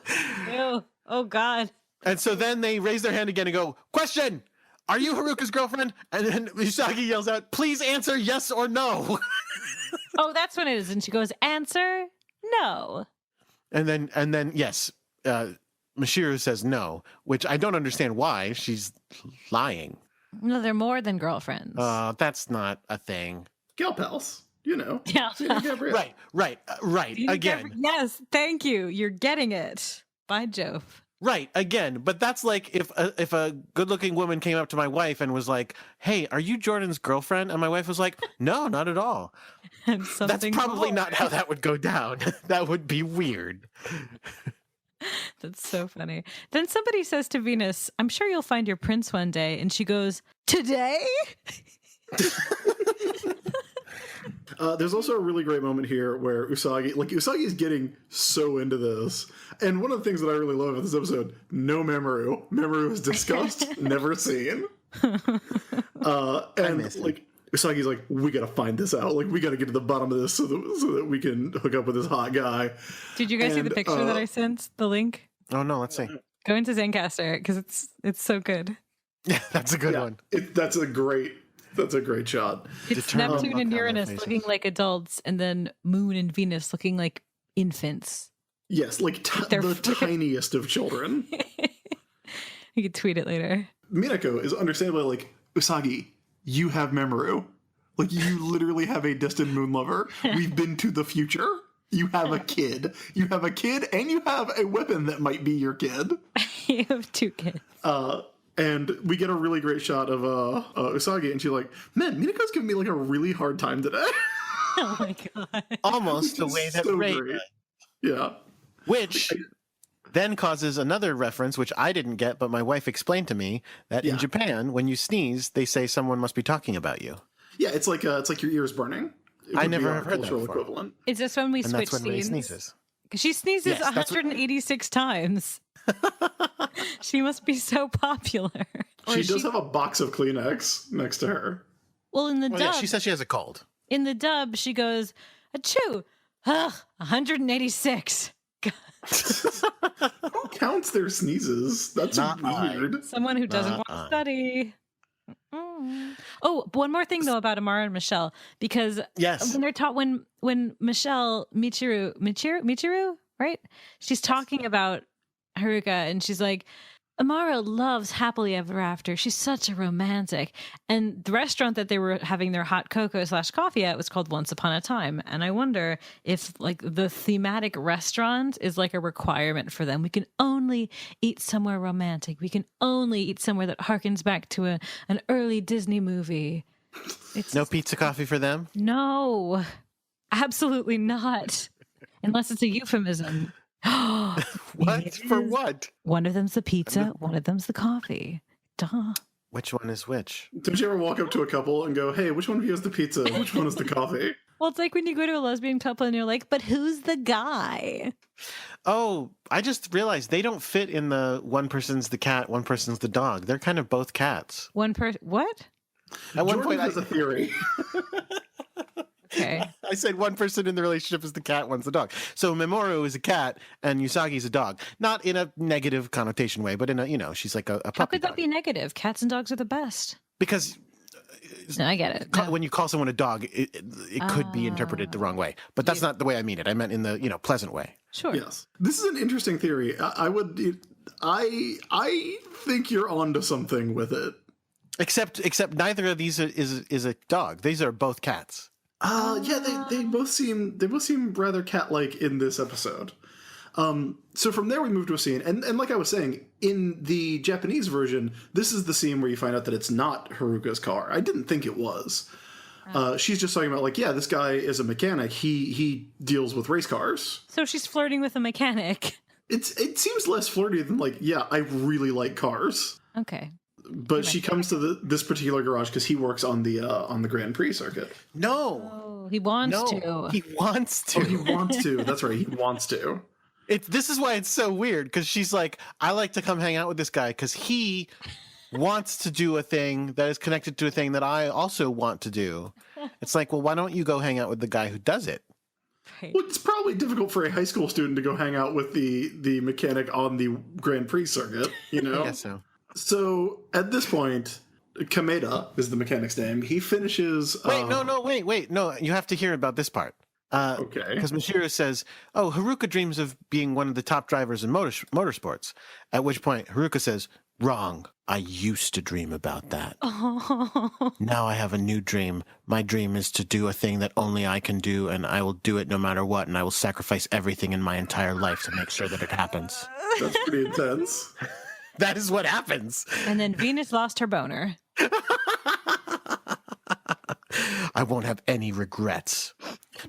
Ew. Oh God. And so then they raise their hand again and go, "Question! Are you Haruka's girlfriend?" And then Usagi yells out, "Please answer yes or no." Oh, that's what it is. And she goes, answer no. And then yes, Michiru says no, which I don't understand why. She's lying. No, they're more than girlfriends. That's not a thing. Gal pals, you know. Yeah. Gabrielle. Right. Again. Yes, thank you. You're getting it. By Jove. Right, again, but that's like if a good-looking woman came up to my wife and was like, "Hey, are you Jordan's girlfriend?" And my wife was like, "No, not at all." And That's something probably more. not how that would go down. That would be weird. That's so funny. Then somebody says to Venus, "I'm sure you'll find your prince one day." And she goes, "Today?" There's also a really great moment here where Usagi is getting so into this. And one of the things that I really love about this episode, no Mamoru. Mamoru is discussed, never seen. And miss him. like Usagi's like, we gotta find this out. Like, we gotta get to the bottom of this so that we can hook up with this hot guy. Did you guys see the And, picture that I sent? The link? Oh no, let's see. Go into Zencaster because it's so good. Yeah, that's a good Yeah, one. that's a great shot. It's Determined Neptune look and on their Uranus faces. looking like adults, and then Moon and Venus looking like infants. Yes, like They're the freaking- tiniest of children. You could tweet it later. Minako is understandably like, Usagi, you have Mamoru. Like, you literally have a destined moon lover. We've been to the future. You have a kid. You have a kid, and you have a weapon that might be your kid. You have two kids. And we get a really great shot of Usagi, and she's like, man, Minako's giving me like a really hard time today. Oh my God. Almost the way that So Ray great. did. Yeah. Which then causes another reference, which I didn't get, but my wife explained to me, that Yeah. in Japan, when you sneeze, they say someone must be talking about you. Yeah, it's like your ears burning. It I would be never our have heard that cultural before. equivalent. Is this when we And switch that's when Ray scenes? sneezes. 'Cause she sneezes Yes, that's what- 186 times. She must be so popular. Or She is does have a box of Kleenex next to her. Well, in the Well, dub, yeah, she says she has a cold. in the dub, she goes, "Achoo! Ugh, 186." Who counts their sneezes? That's Not I. weird. Someone who doesn't want to study. Mm. Oh, but one more thing though about Amara and Michelle, because Yes. when they're taught when Michelle Michiru, right? She's talking about Haruka and she's like, Amara loves happily ever after. She's such a romantic. And the restaurant that they were having their hot cocoa / coffee at was called Once Upon a Time. And I wonder if like the thematic restaurant is like a requirement for them. We can only eat somewhere romantic. We can only eat somewhere that harkens back to an early Disney movie. It's No pizza coffee for them? no, absolutely not. Unless it's a euphemism. What? For what? One of them's the pizza, one of them's the coffee. Duh. Which one is which? Don't you ever walk up to a couple and go, hey, which one of you has the pizza? Which one is the coffee? Well, it's like when you go to a lesbian couple and you're like, but who's the guy? Oh, I just realized they don't fit in the one person's the cat, one person's the dog. They're kind of both cats. One person, what? At one Jordan point, has a theory. Okay. I said one person in the relationship is the cat, one's the dog. So Mamoru is a cat and Usagi's a dog. Not in a negative connotation way, but in a, she's like a puppy How could that dog. be negative? Cats and dogs are the best. Because No, I get it. No. when you call someone a dog, it could be interpreted the wrong way. But that's not the way I mean it. I meant in the, pleasant way. Sure. Yes. This is an interesting theory. I think you're onto something with it. Except neither of these is a dog. These are both cats. Yeah, they both seem rather cat-like in this episode. So from there we move to a scene, and like I was saying, in the Japanese version, this is the scene where you find out that it's not Haruka's car. I didn't think it was. She's just talking about like, yeah, this guy is a mechanic. He deals with race cars. So she's flirting with a mechanic. It seems less flirty than like, yeah, I really like cars. Okay. But she comes to this particular garage because he works on the Grand Prix circuit. No. Oh, he wants to. He wants to. Oh, he wants to. That's right. He wants to. This is why it's so weird, because she's like, I like to come hang out with this guy because he wants to do a thing that is connected to a thing that I also want to do. It's like, well, why don't you go hang out with the guy who does it? Right. Well, it's probably difficult for a high school student to go hang out with the mechanic on the Grand Prix circuit, I guess so. So at this point, Kameda is the mechanic's name. He finishes. Wait, no, you have to hear about this part. Okay. Because Mashiro says, oh, Haruka dreams of being one of the top drivers in motorsports. At which point, Haruka says, wrong. I used to dream about that. Oh. Now I have a new dream. My dream is to do a thing that only I can do, and I will do it no matter what, and I will sacrifice everything in my entire life to make sure that it happens. That's pretty intense. That is what happens. And then Venus lost her boner. I won't have any regrets.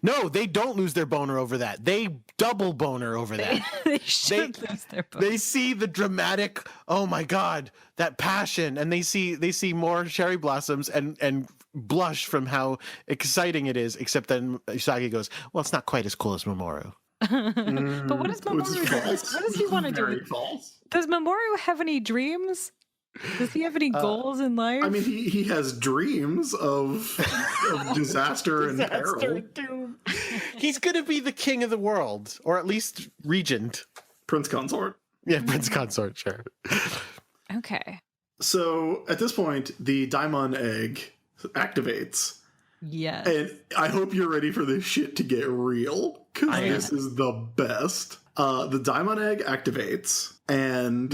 No, they don't lose their boner over that. They double boner over that. They should lose their boner. They see the dramatic, oh my God, that passion, and they see more cherry blossoms and blush from how exciting it is, except then Usagi goes, well, it's not quite as cool as Mamoru. But what does Which is Mamoru do? false. What does he want to Very do? false. Does Mamoru have any dreams? Does he have any goals in life? I mean, he has dreams of disaster and peril. He's going to be the king of the world, or at least regent. Prince consort. Yeah, prince consort, sure. Okay. So at this point, the Daimon egg activates. Yes. And I hope you're ready for this shit to get real, because this is the best. The Daimon egg activates, and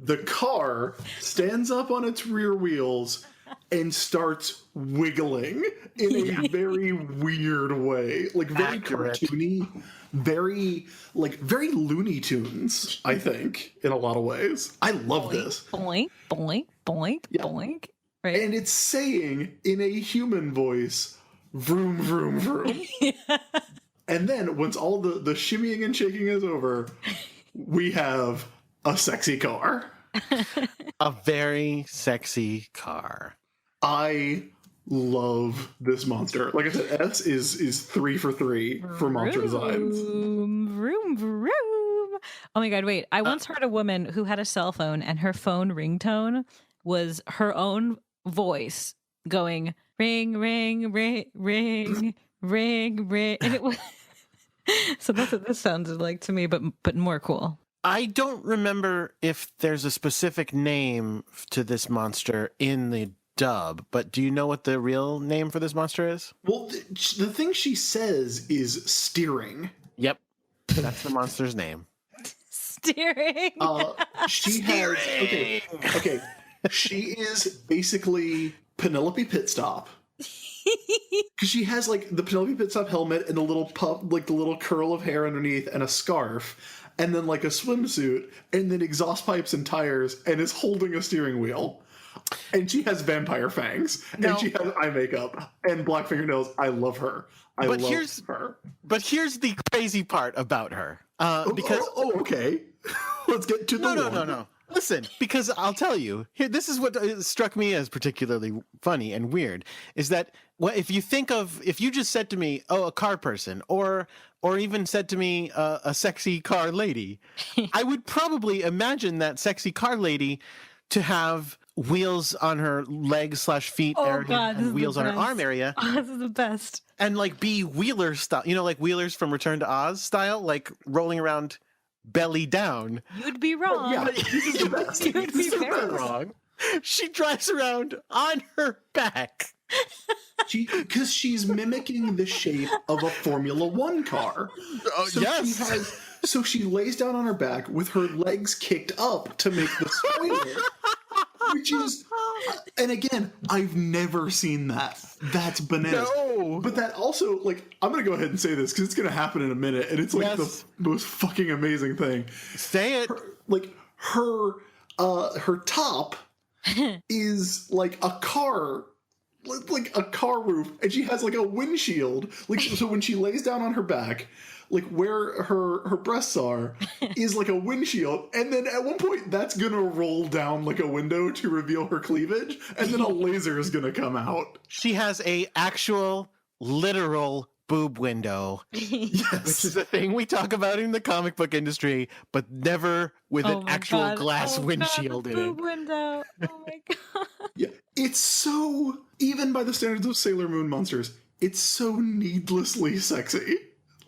the car stands up on its rear wheels and starts wiggling in a very weird way. Like, very Accurate. cartoony, very Looney Tunes, I think, in a lot of ways. I love this. Boink, boink, boink, boink. Right. And it's saying in a human voice, vroom, vroom, vroom. And then once all the shimmying and shaking is over, we have a sexy car. A very sexy car. I love this monster. Like I said, S is 3 for 3 for monster designs. Vroom, vroom, vroom. Oh my God, wait. I once heard a woman who had a cell phone and her phone ringtone was her own voice going ring, ring, ring, ring, ring, ring. And it was so that's what this sounded like to me, but more cool. I don't remember if there's a specific name to this monster in the dub, but do you know what the real name for this monster is? Well, the thing she says is steering. Yep. That's the monster's name. Steering. She has okay. She is basically Penelope Pitstop. Because she has like the Penelope Pitstop helmet and the little puff, like the little curl of hair underneath, and a scarf, and then like a swimsuit, and then exhaust pipes and tires, and is holding a steering wheel. And she has vampire fangs. No. And she has eye makeup and black fingernails. I love her. I love her. But here's the crazy part about her. Because okay. Let's get to the no. Listen, because I'll tell you, here, this is what struck me as particularly funny and weird, is that if you just said to me, oh, a car person, or even said to me, a sexy car lady, I would probably imagine that sexy car lady to have wheels on her legs/feet area, God, and wheels on her best. arm area, Oh, this is the best. and like be Wheeler style, like Wheelers from Return to Oz style, like rolling around belly down. You'd be wrong. Yeah, this is the best. You'd be This is the very best. Wrong. She drives around on her back. Because she's mimicking the shape of a Formula One car. Oh, yes. So she lays down on her back with her legs kicked up to make the spoiler. Which is, and again, I've never seen that. That's bananas. No. But that also, like, I'm going to go ahead and say this because it's going to happen in a minute. And it's like Yes. the most fucking amazing thing. Say it. Her top is like a car roof, and she has like a windshield. Like, so when she lays down on her back, like where her breasts are is like a windshield, and then at one point that's gonna roll down like a window to reveal her cleavage, and then a laser is gonna come out. She has a actual literal boob window, which is a thing we talk about in the comic book industry, but never with Oh an my actual God. glass Oh God, windshield the in boob it. window. Oh my god. Yeah, it's so, even by the standards of Sailor Moon monsters, it's so needlessly sexy.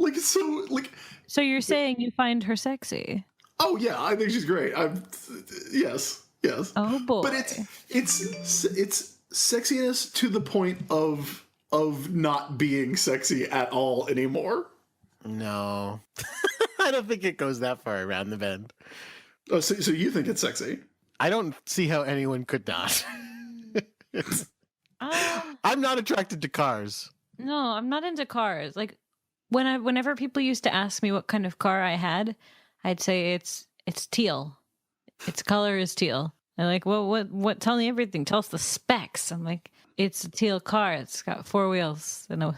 Like, it's so, like, So you're saying you find her sexy? oh yeah, I think she's great. Yes. Oh boy. But it's sexiness to the point of not being sexy at all anymore. No. I don't think it goes that far around the bend. Oh, so you think it's sexy? I don't see how anyone could not. I'm not attracted to cars. No, I'm not into cars. Like whenever people used to ask me what kind of car I had, I'd say it's teal. Its color is teal. They're like, well, what? Tell me everything. Tell us the specs. I'm like, it's a teal car. It's got 4 wheels and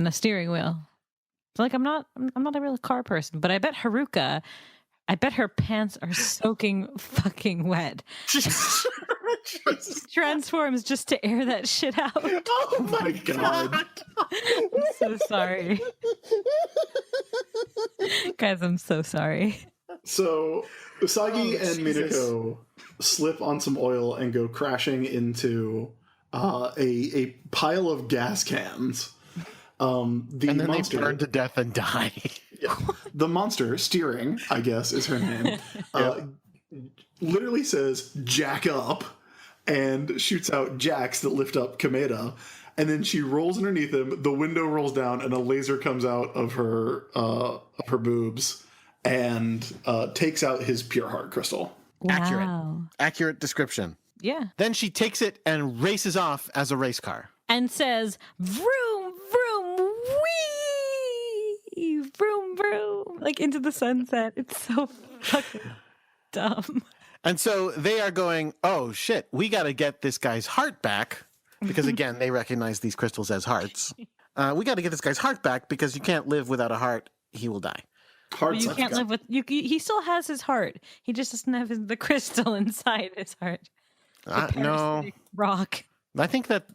a steering wheel. So like, I'm not a real car person, but I bet Haruka, her pants are soaking fucking wet. Transforms just to air that shit out. Oh my god. I'm so sorry. Guys, I'm so sorry. So Usagi and Minako slip on some oil and go crashing into a pile of gas cans. And And then they burn to death and die. The monster, Steering, I guess is her name, literally says, "Jack up," and shoots out jacks that lift up Kameda. And then she rolls underneath him, the window rolls down, and a laser comes out of her boobs and takes out his pure heart crystal. Accurate. Wow. Accurate description. Yeah. Then she takes it and races off as a race car. And says, vroom, vroom, wee, vroom, vroom, like into the sunset. It's so fucking dumb. And so they are going, oh shit, we got to get this guy's heart back. Because again, they recognize these crystals as hearts. We got to get this guy's heart back because you can't live without a heart. He will die. Heart You can't live with you. He still has his heart. He just doesn't have the crystal inside his heart. The No, parasitic rock. I think that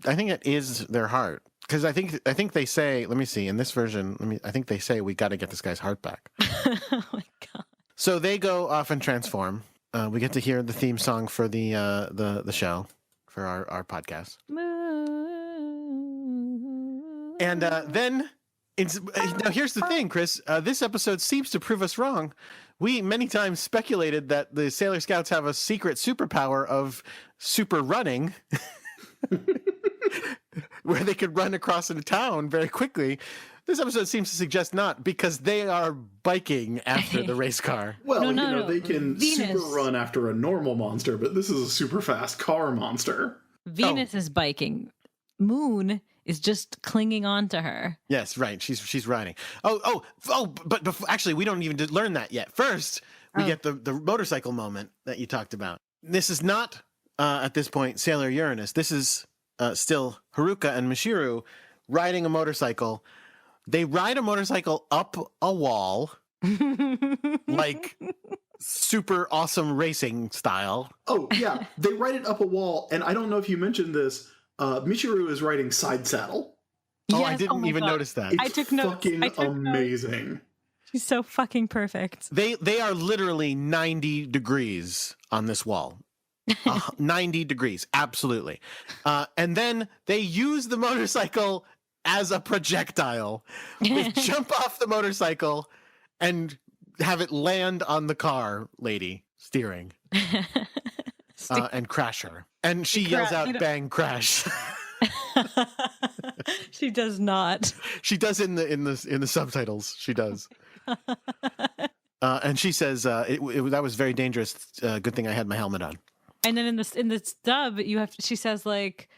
is their heart. Because I think they say, let me see, in this version, I think they say we got to get this guy's heart back. Oh my god. So So they go off and transform. We get to hear the theme song for the show, for our podcast. And then, now here's the thing, Chris. This episode seems to prove us wrong. We many times speculated that the Sailor Scouts have a secret superpower of super running, where they could run across a town very quickly. This episode seems to suggest not, because they are biking after the race car. Well, No. they can Venus. super run after a normal monster, but this is a super fast car monster. Venus is biking. Moon is just clinging on to her. Yes, right. She's riding. But actually, we don't even learn that yet. First, we get the motorcycle moment that you talked about. This is not at this point, Sailor Uranus. This is still Haruka and Michiru riding a motorcycle. They ride a motorcycle up a wall, like super awesome racing style. Oh, yeah. They ride it up a wall, and I don't know if you mentioned this, Michiru is riding side saddle. Oh, I Yes, didn't my even God. notice that. It's I took notes. fucking I took notes. amazing. She's so fucking perfect. They are literally 90 degrees on this wall. 90 degrees, absolutely. And then they use the motorcycle as a projectile. They jump off the motorcycle and have it land on the car lady steering and crash her. And she yells out, "Bang, crash." She does not. She does in the subtitles. She does. And she says, that was very dangerous. Good thing I had my helmet on. And then in the dub, she says like,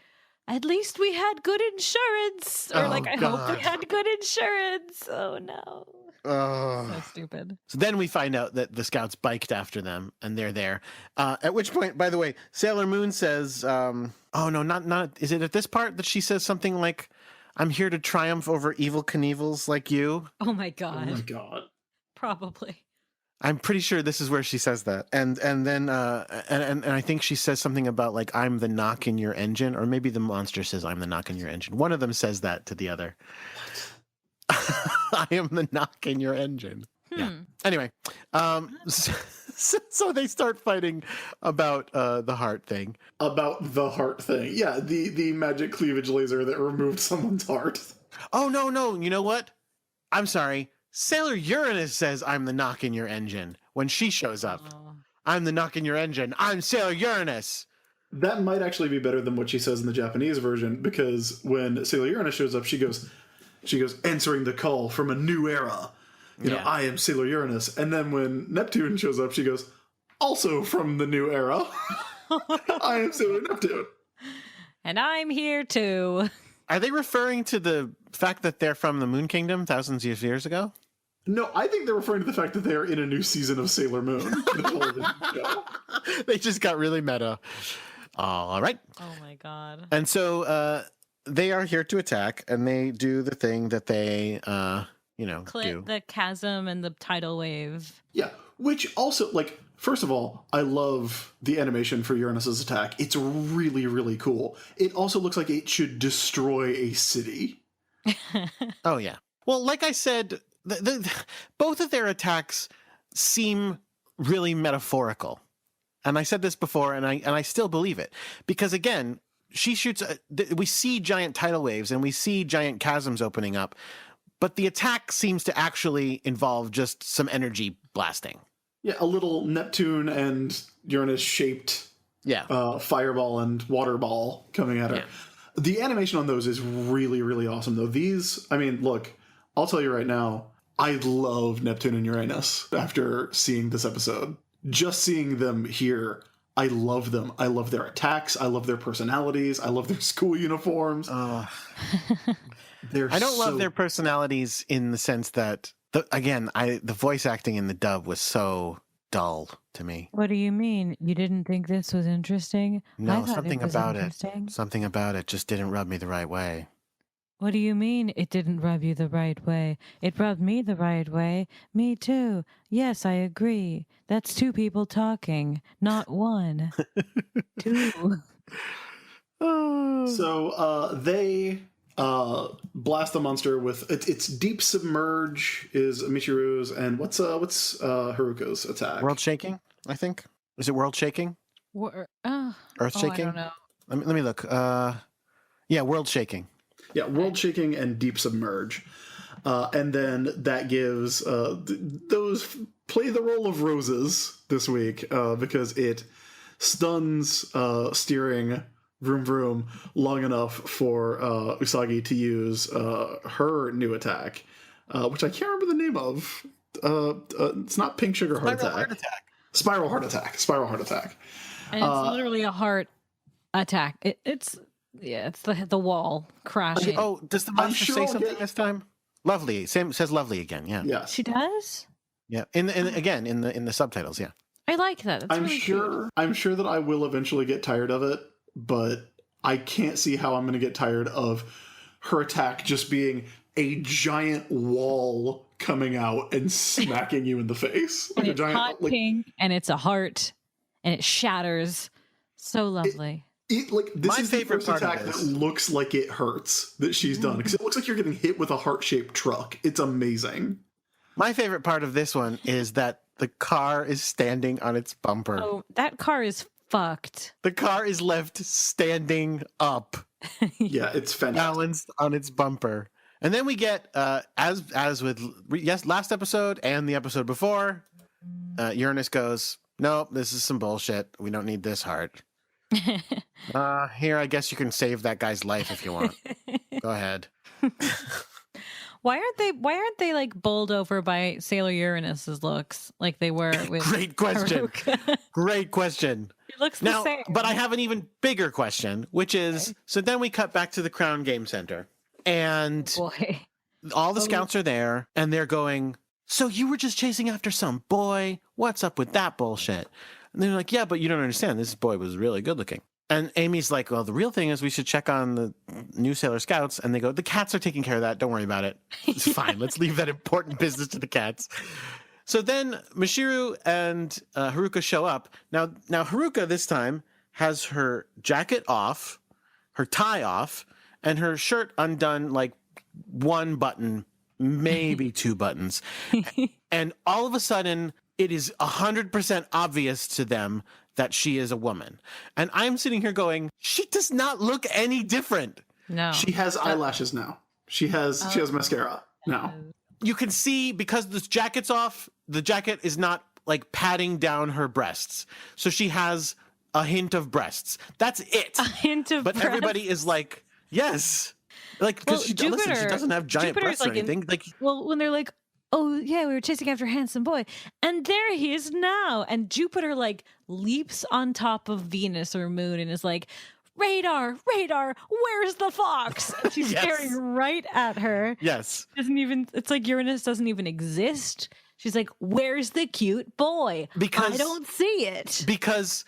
"At least we had good insurance," or Oh, like, "I hope God. we had good insurance." Oh no, so stupid. So then we find out that the scouts biked after them, and they're there. At which point, by the way, Sailor Moon says, "Oh no, not. Is it at this part that she says something like, 'I'm here to triumph over evil Knievels like you'?" Oh my Oh god, my god. probably. I'm pretty sure this is where she says that, and then and I think she says something about like, "I'm the knock in your engine," or maybe the monster says, "I'm the knock in your engine." One of them says that to the other. I am the knock in your engine. Yeah. Anyway, so they start fighting about the heart thing. About the heart thing. Yeah, the magic cleavage laser that removed someone's heart. Oh no! You know what? I'm sorry. Sailor Uranus says, "I'm the knock in your engine" when she shows up. Oh. I'm the knock in your engine. I'm Sailor Uranus. That might actually be better than what she says in the Japanese version, because when Sailor Uranus shows up, she goes, "Answering the call from a new era. You know, Yeah. I am Sailor Uranus." And then when Neptune shows up, she goes, "Also from the new era. I am Sailor Neptune." And I'm here too. Are they referring to the fact that they're from the Moon Kingdom thousands of years ago? No, I think they're referring to the fact that they are in a new season of Sailor Moon. The television show. They just got really meta. All right. Oh my god. And so they are here to attack, and they do the thing that they, do. The chasm and the tidal wave. Yeah, which also, like, first of all, I love the animation for Uranus's attack. It's really, really cool. It also looks like it should destroy a city. Oh, yeah. Well, like I said, both of their attacks seem really metaphorical. And I said this before, and I still believe it. Because, again, she shoots... we see giant tidal waves, and we see giant chasms opening up. But the attack seems to actually involve just some energy blasting. Yeah, a little Neptune and Uranus-shaped Yeah. fireball and water ball coming at her. Yeah. The animation on those is really, really awesome, though. These, I mean, look, I'll tell you right now, I love Neptune and Uranus after seeing this episode. Just seeing them here, I love them. I love their attacks. I love their personalities. I love their school uniforms. I don't love their personalities in the sense that, the voice acting in the dub was so dull to me. What do you mean? You didn't think this was interesting? I No, thought something was about interesting. Something about it just didn't rub me the right way. What do you mean it didn't rub you the right way? It rubbed me the right way. Me too. Yes, I agree. That's two people talking, not one. Two. So they blast the monster with it's deep submerge is Michiru's, and what's Haruka's attack? World shaking, I think. Is it world shaking? Earth shaking? I don't know. Let me look. World shaking. Yeah, world shaking and deep submerge. And then that gives those play the role of roses this week because it stuns steering vroom vroom long enough for Usagi to use her new attack, which I can't remember the name of. It's not Pink Sugar Heart Attack. Spiral Heart Attack. Spiral Heart Attack. And it's literally a heart attack. It's the wall crashing. Oh, does the monster sure say I'll something get- this time? Lovely. Sam says lovely again. Yeah. Yes. She does? Yeah. In the subtitles. Yeah. I like that. That's really cute. I'm sure that I will eventually get tired of it, but I can't see how I'm going to get tired of her attack just being a giant wall coming out and smacking you in the face. And it's hot pink, and it's a heart, and it shatters. So lovely. This is the first attack that looks like it hurts that she's done, because it looks like you're getting hit with a heart-shaped truck. It's amazing. My favorite part of this one is that the car is standing on its bumper. Oh, that car is fucked. The car is left standing up. Yeah, it's fantastic. Balanced on its bumper. And then we get, as with last episode and the episode before, Uranus goes, nope, this is some bullshit. We don't need this heart. Here, I guess you can save that guy's life if you want. Go ahead. Why aren't they like bowled over by Sailor Uranus's looks like they were with Great question. Great question. It looks the same. But I have an even bigger question, which is, so then we cut back to the Crown Game Center, and all the scouts are there, and they're going, so you were just chasing after some boy? What's up with that bullshit? And they're like, yeah, but you don't understand. This boy was really good looking. And Amy's like, well, the real thing is we should check on the new Sailor Scouts. And they go, the cats are taking care of that. Don't worry about it. It's fine. Let's leave that important business to the cats. So then Michiru and Haruka show up. Now Haruka this time has her jacket off, her tie off, and her shirt undone, like one button, maybe two buttons. And all of a sudden, it is 100% obvious to them that she is a woman. And I'm sitting here going, she does not look any different. No. She has eyelashes now. She has mascara now. You can see, because the jacket's off, the jacket is not like padding down her breasts. So she has a hint of breasts. That's it. A hint of breasts? But everybody is like, yes. Like, because she doesn't have giant breasts or anything. Well, when they're like, oh, yeah, we were chasing after a handsome boy. And there he is now. And Jupiter, like, leaps on top of Venus or Moon and is like, radar, where's the fox? And she's staring right at her. Yes. It's like Uranus doesn't even exist. She's like, where's the cute boy? Because I don't see it. Because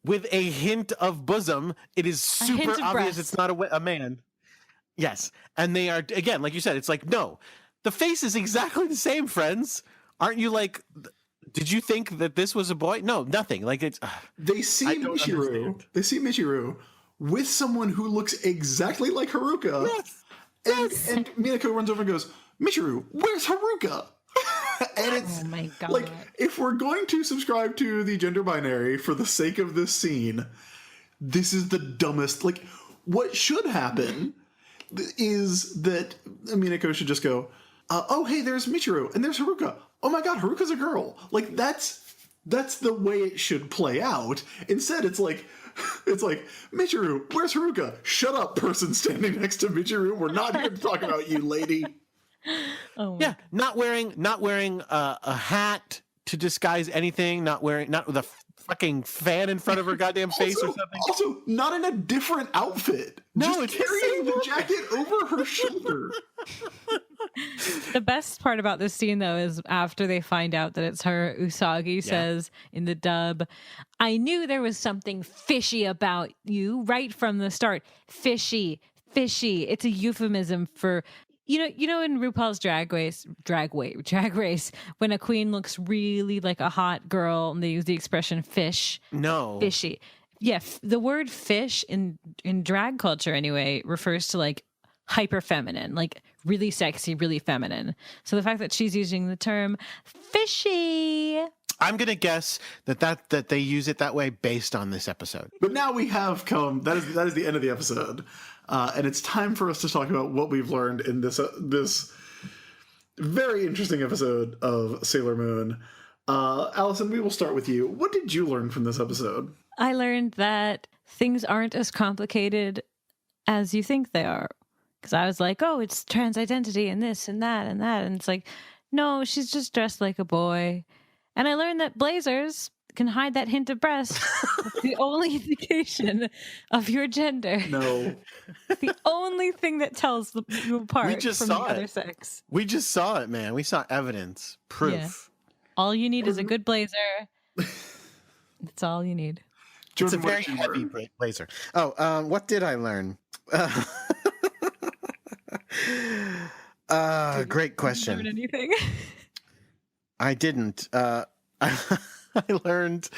with a hint of bosom, it is super obvious breast. It's not a man. Yes. And they are, again, like you said, it's like, no. The face is exactly the same, friends. Aren't you like, did you think that this was a boy? No, nothing. Like it's. They see Michiru. They see Michiru with someone who looks exactly like Haruka. Yes. And Minako runs over and goes, Michiru, where's Haruka? And it's oh my God. Like, if we're going to subscribe to the gender binary for the sake of this scene, this is the dumbest. Like, what should happen is that Minako should just go, oh, hey, there's Michiru, and there's Haruka. Oh my God, Haruka's a girl. Like, that's the way it should play out. Instead, it's like, Michiru, where's Haruka? Shut up, person standing next to Michiru. We're not here to talk about you, lady. Oh yeah, not wearing a hat to disguise anything. Not with a fucking fan in front of her goddamn face or something. Also, not in a different outfit. No, just carrying the jacket over her shoulder. The best part about this scene, though, is after they find out that it's her, Usagi says in the dub, I knew there was something fishy about you right from the start. Fishy. It's a euphemism for, you know, in RuPaul's Drag Race, when a queen looks really like a hot girl and they use the expression fish. No. Fishy. Yeah, the word fish in drag culture anyway refers to like hyper feminine, like really sexy, really feminine. So the fact that she's using the term fishy, I'm gonna guess that they use it that way based on this episode. But now we have come. That is the end of the episode, and it's time for us to talk about what we've learned in this very interesting episode of Sailor Moon. Allison, we will start with you. What did you learn from this episode? I learned that things aren't as complicated as you think they are. Because I was like, oh, it's trans identity and this and that and that. And it's like, no, she's just dressed like a boy. And I learned that blazers can hide that hint of breast. It's the only indication of your gender. No. The only thing that tells you apart from the other sex. We just saw it, man. We saw evidence, proof. Yeah. All you need is a good blazer That's all you need. Jordan, It's a what very did you heavy learn? blazer. Oh, what did I learn? Great question. Learn anything? I didn't. I learned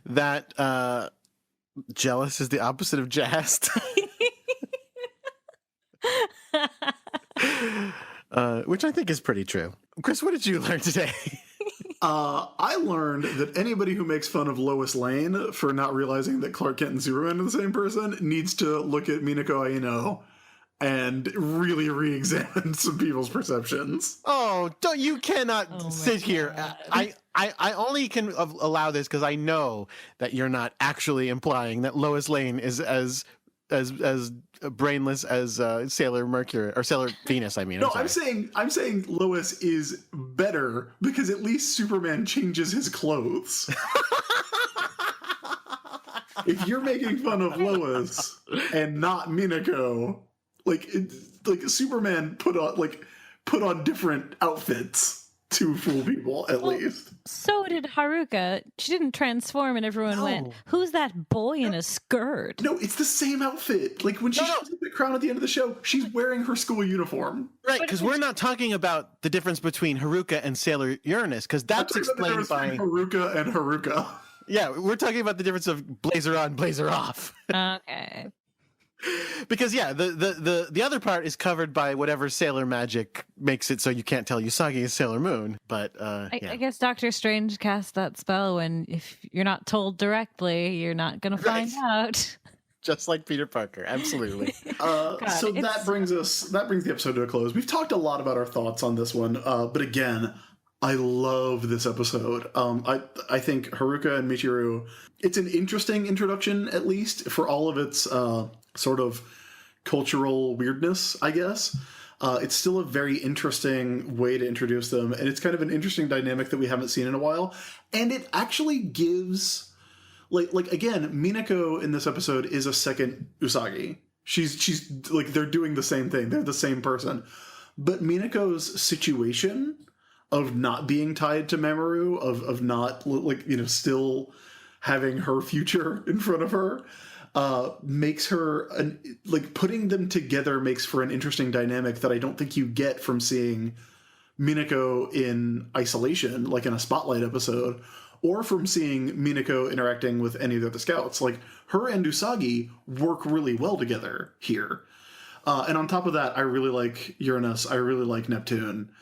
that jealous is the opposite of jazzed. Which I think is pretty true. Chris, what did you learn today? I learned that anybody who makes fun of Lois Lane for not realizing that Clark Kent and Superman are the same person needs to look at Minako Aino and really re-examine some people's perceptions. Oh, you cannot Oh my sit here. God. I only can allow this because I know that you're not actually implying that Lois Lane is as brainless as Sailor Mercury or Sailor Venus. I mean, No, I'm sorry. I'm saying Lois is better because at least Superman changes his clothes. If you're making fun of Lois and not Minako, like Superman put on different outfits to fool people at least. So did Haruka. She didn't transform, and everyone went, No. "Who's that boy in a skirt?" No, it's the same outfit. Like when she shows up at Crown at the end of the show, she's wearing her school uniform. Right, because we're not talking about the difference between Haruka and Sailor Uranus, because that's I'm talking about the explained difference by between Haruka and Haruka. yeah, we're talking about the difference of blazer on, blazer off. Okay. Because yeah, the other part is covered by whatever Sailor magic makes it so you can't tell Usagi is Sailor Moon. But I yeah. guess Doctor Strange cast that spell when if you're not told directly, you're not going to find out. Just like Peter Parker, absolutely. So it's- that brings the episode to a close. We've talked a lot about our thoughts on this one, but again, I love this episode. I think Haruka and Michiru, it's an interesting introduction, at least for all of its sort of cultural weirdness, I guess. It's still a very interesting way to introduce them, and it's kind of an interesting dynamic that we haven't seen in a while. And it actually gives, like again, Minako in this episode is a second Usagi. She's like they're doing the same thing. They're the same person, but Minako's situation of not being tied to Mamoru, of not still having her future in front of her, makes her putting them together makes for an interesting dynamic that I don't think you get from seeing Minako in isolation, like in a Spotlight episode, or from seeing Minako interacting with any of the other scouts. Like her and Usagi work really well together here. And on top of that, I really like Uranus. I really like Neptune.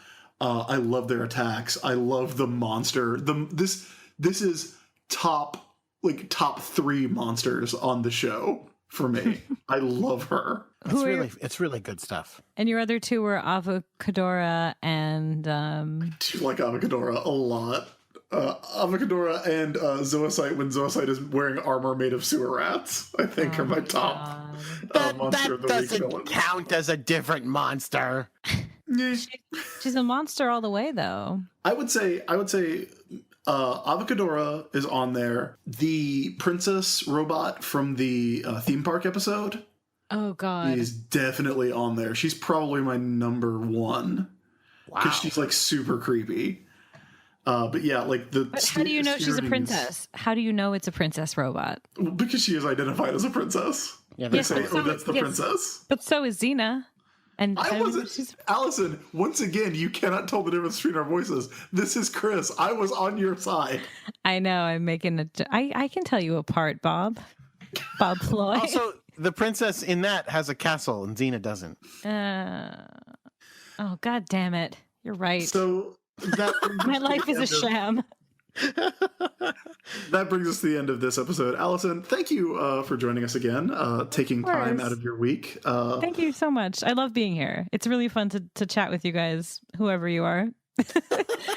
I love their attacks. I love the monster. This is top 3 monsters on the show for me. I love her. It's really good stuff. And your other two were Avocadora and I do like Avocadora a lot. Avocadora and Zoocyte when Zoocyte is wearing armor made of sewer rats, I think are my top monster of the week doesn't villains. count as a different monster. Yeah. she's a monster all the way, though. I would say Avocadora is on there. The princess robot from the theme park episode Oh God. is definitely on there. She's probably my number 1 Wow. because she's like super creepy. But yeah, like the. But how do you know she's a series- princess? How do you know it's a princess robot? Because she is identified as a princess. Yeah, They that's say, but "Oh, so- that's the yes. princess." But so is Xena. And I how do you know wasn't. she's Allison, once again, you cannot tell the difference between our voices. This is Chris. I was on your side. I know I'm making I can tell you apart, Bob. Bob Floyd. Also, the princess in that has a castle and Xena doesn't. Oh God damn it. You're right. So that brings My us to life the is a end of- sham. That brings us to the end of this episode. Allison, thank you for joining us again, taking time course. out of your week. Thank you so much. I love being here. It's really fun to chat with you guys, whoever you are.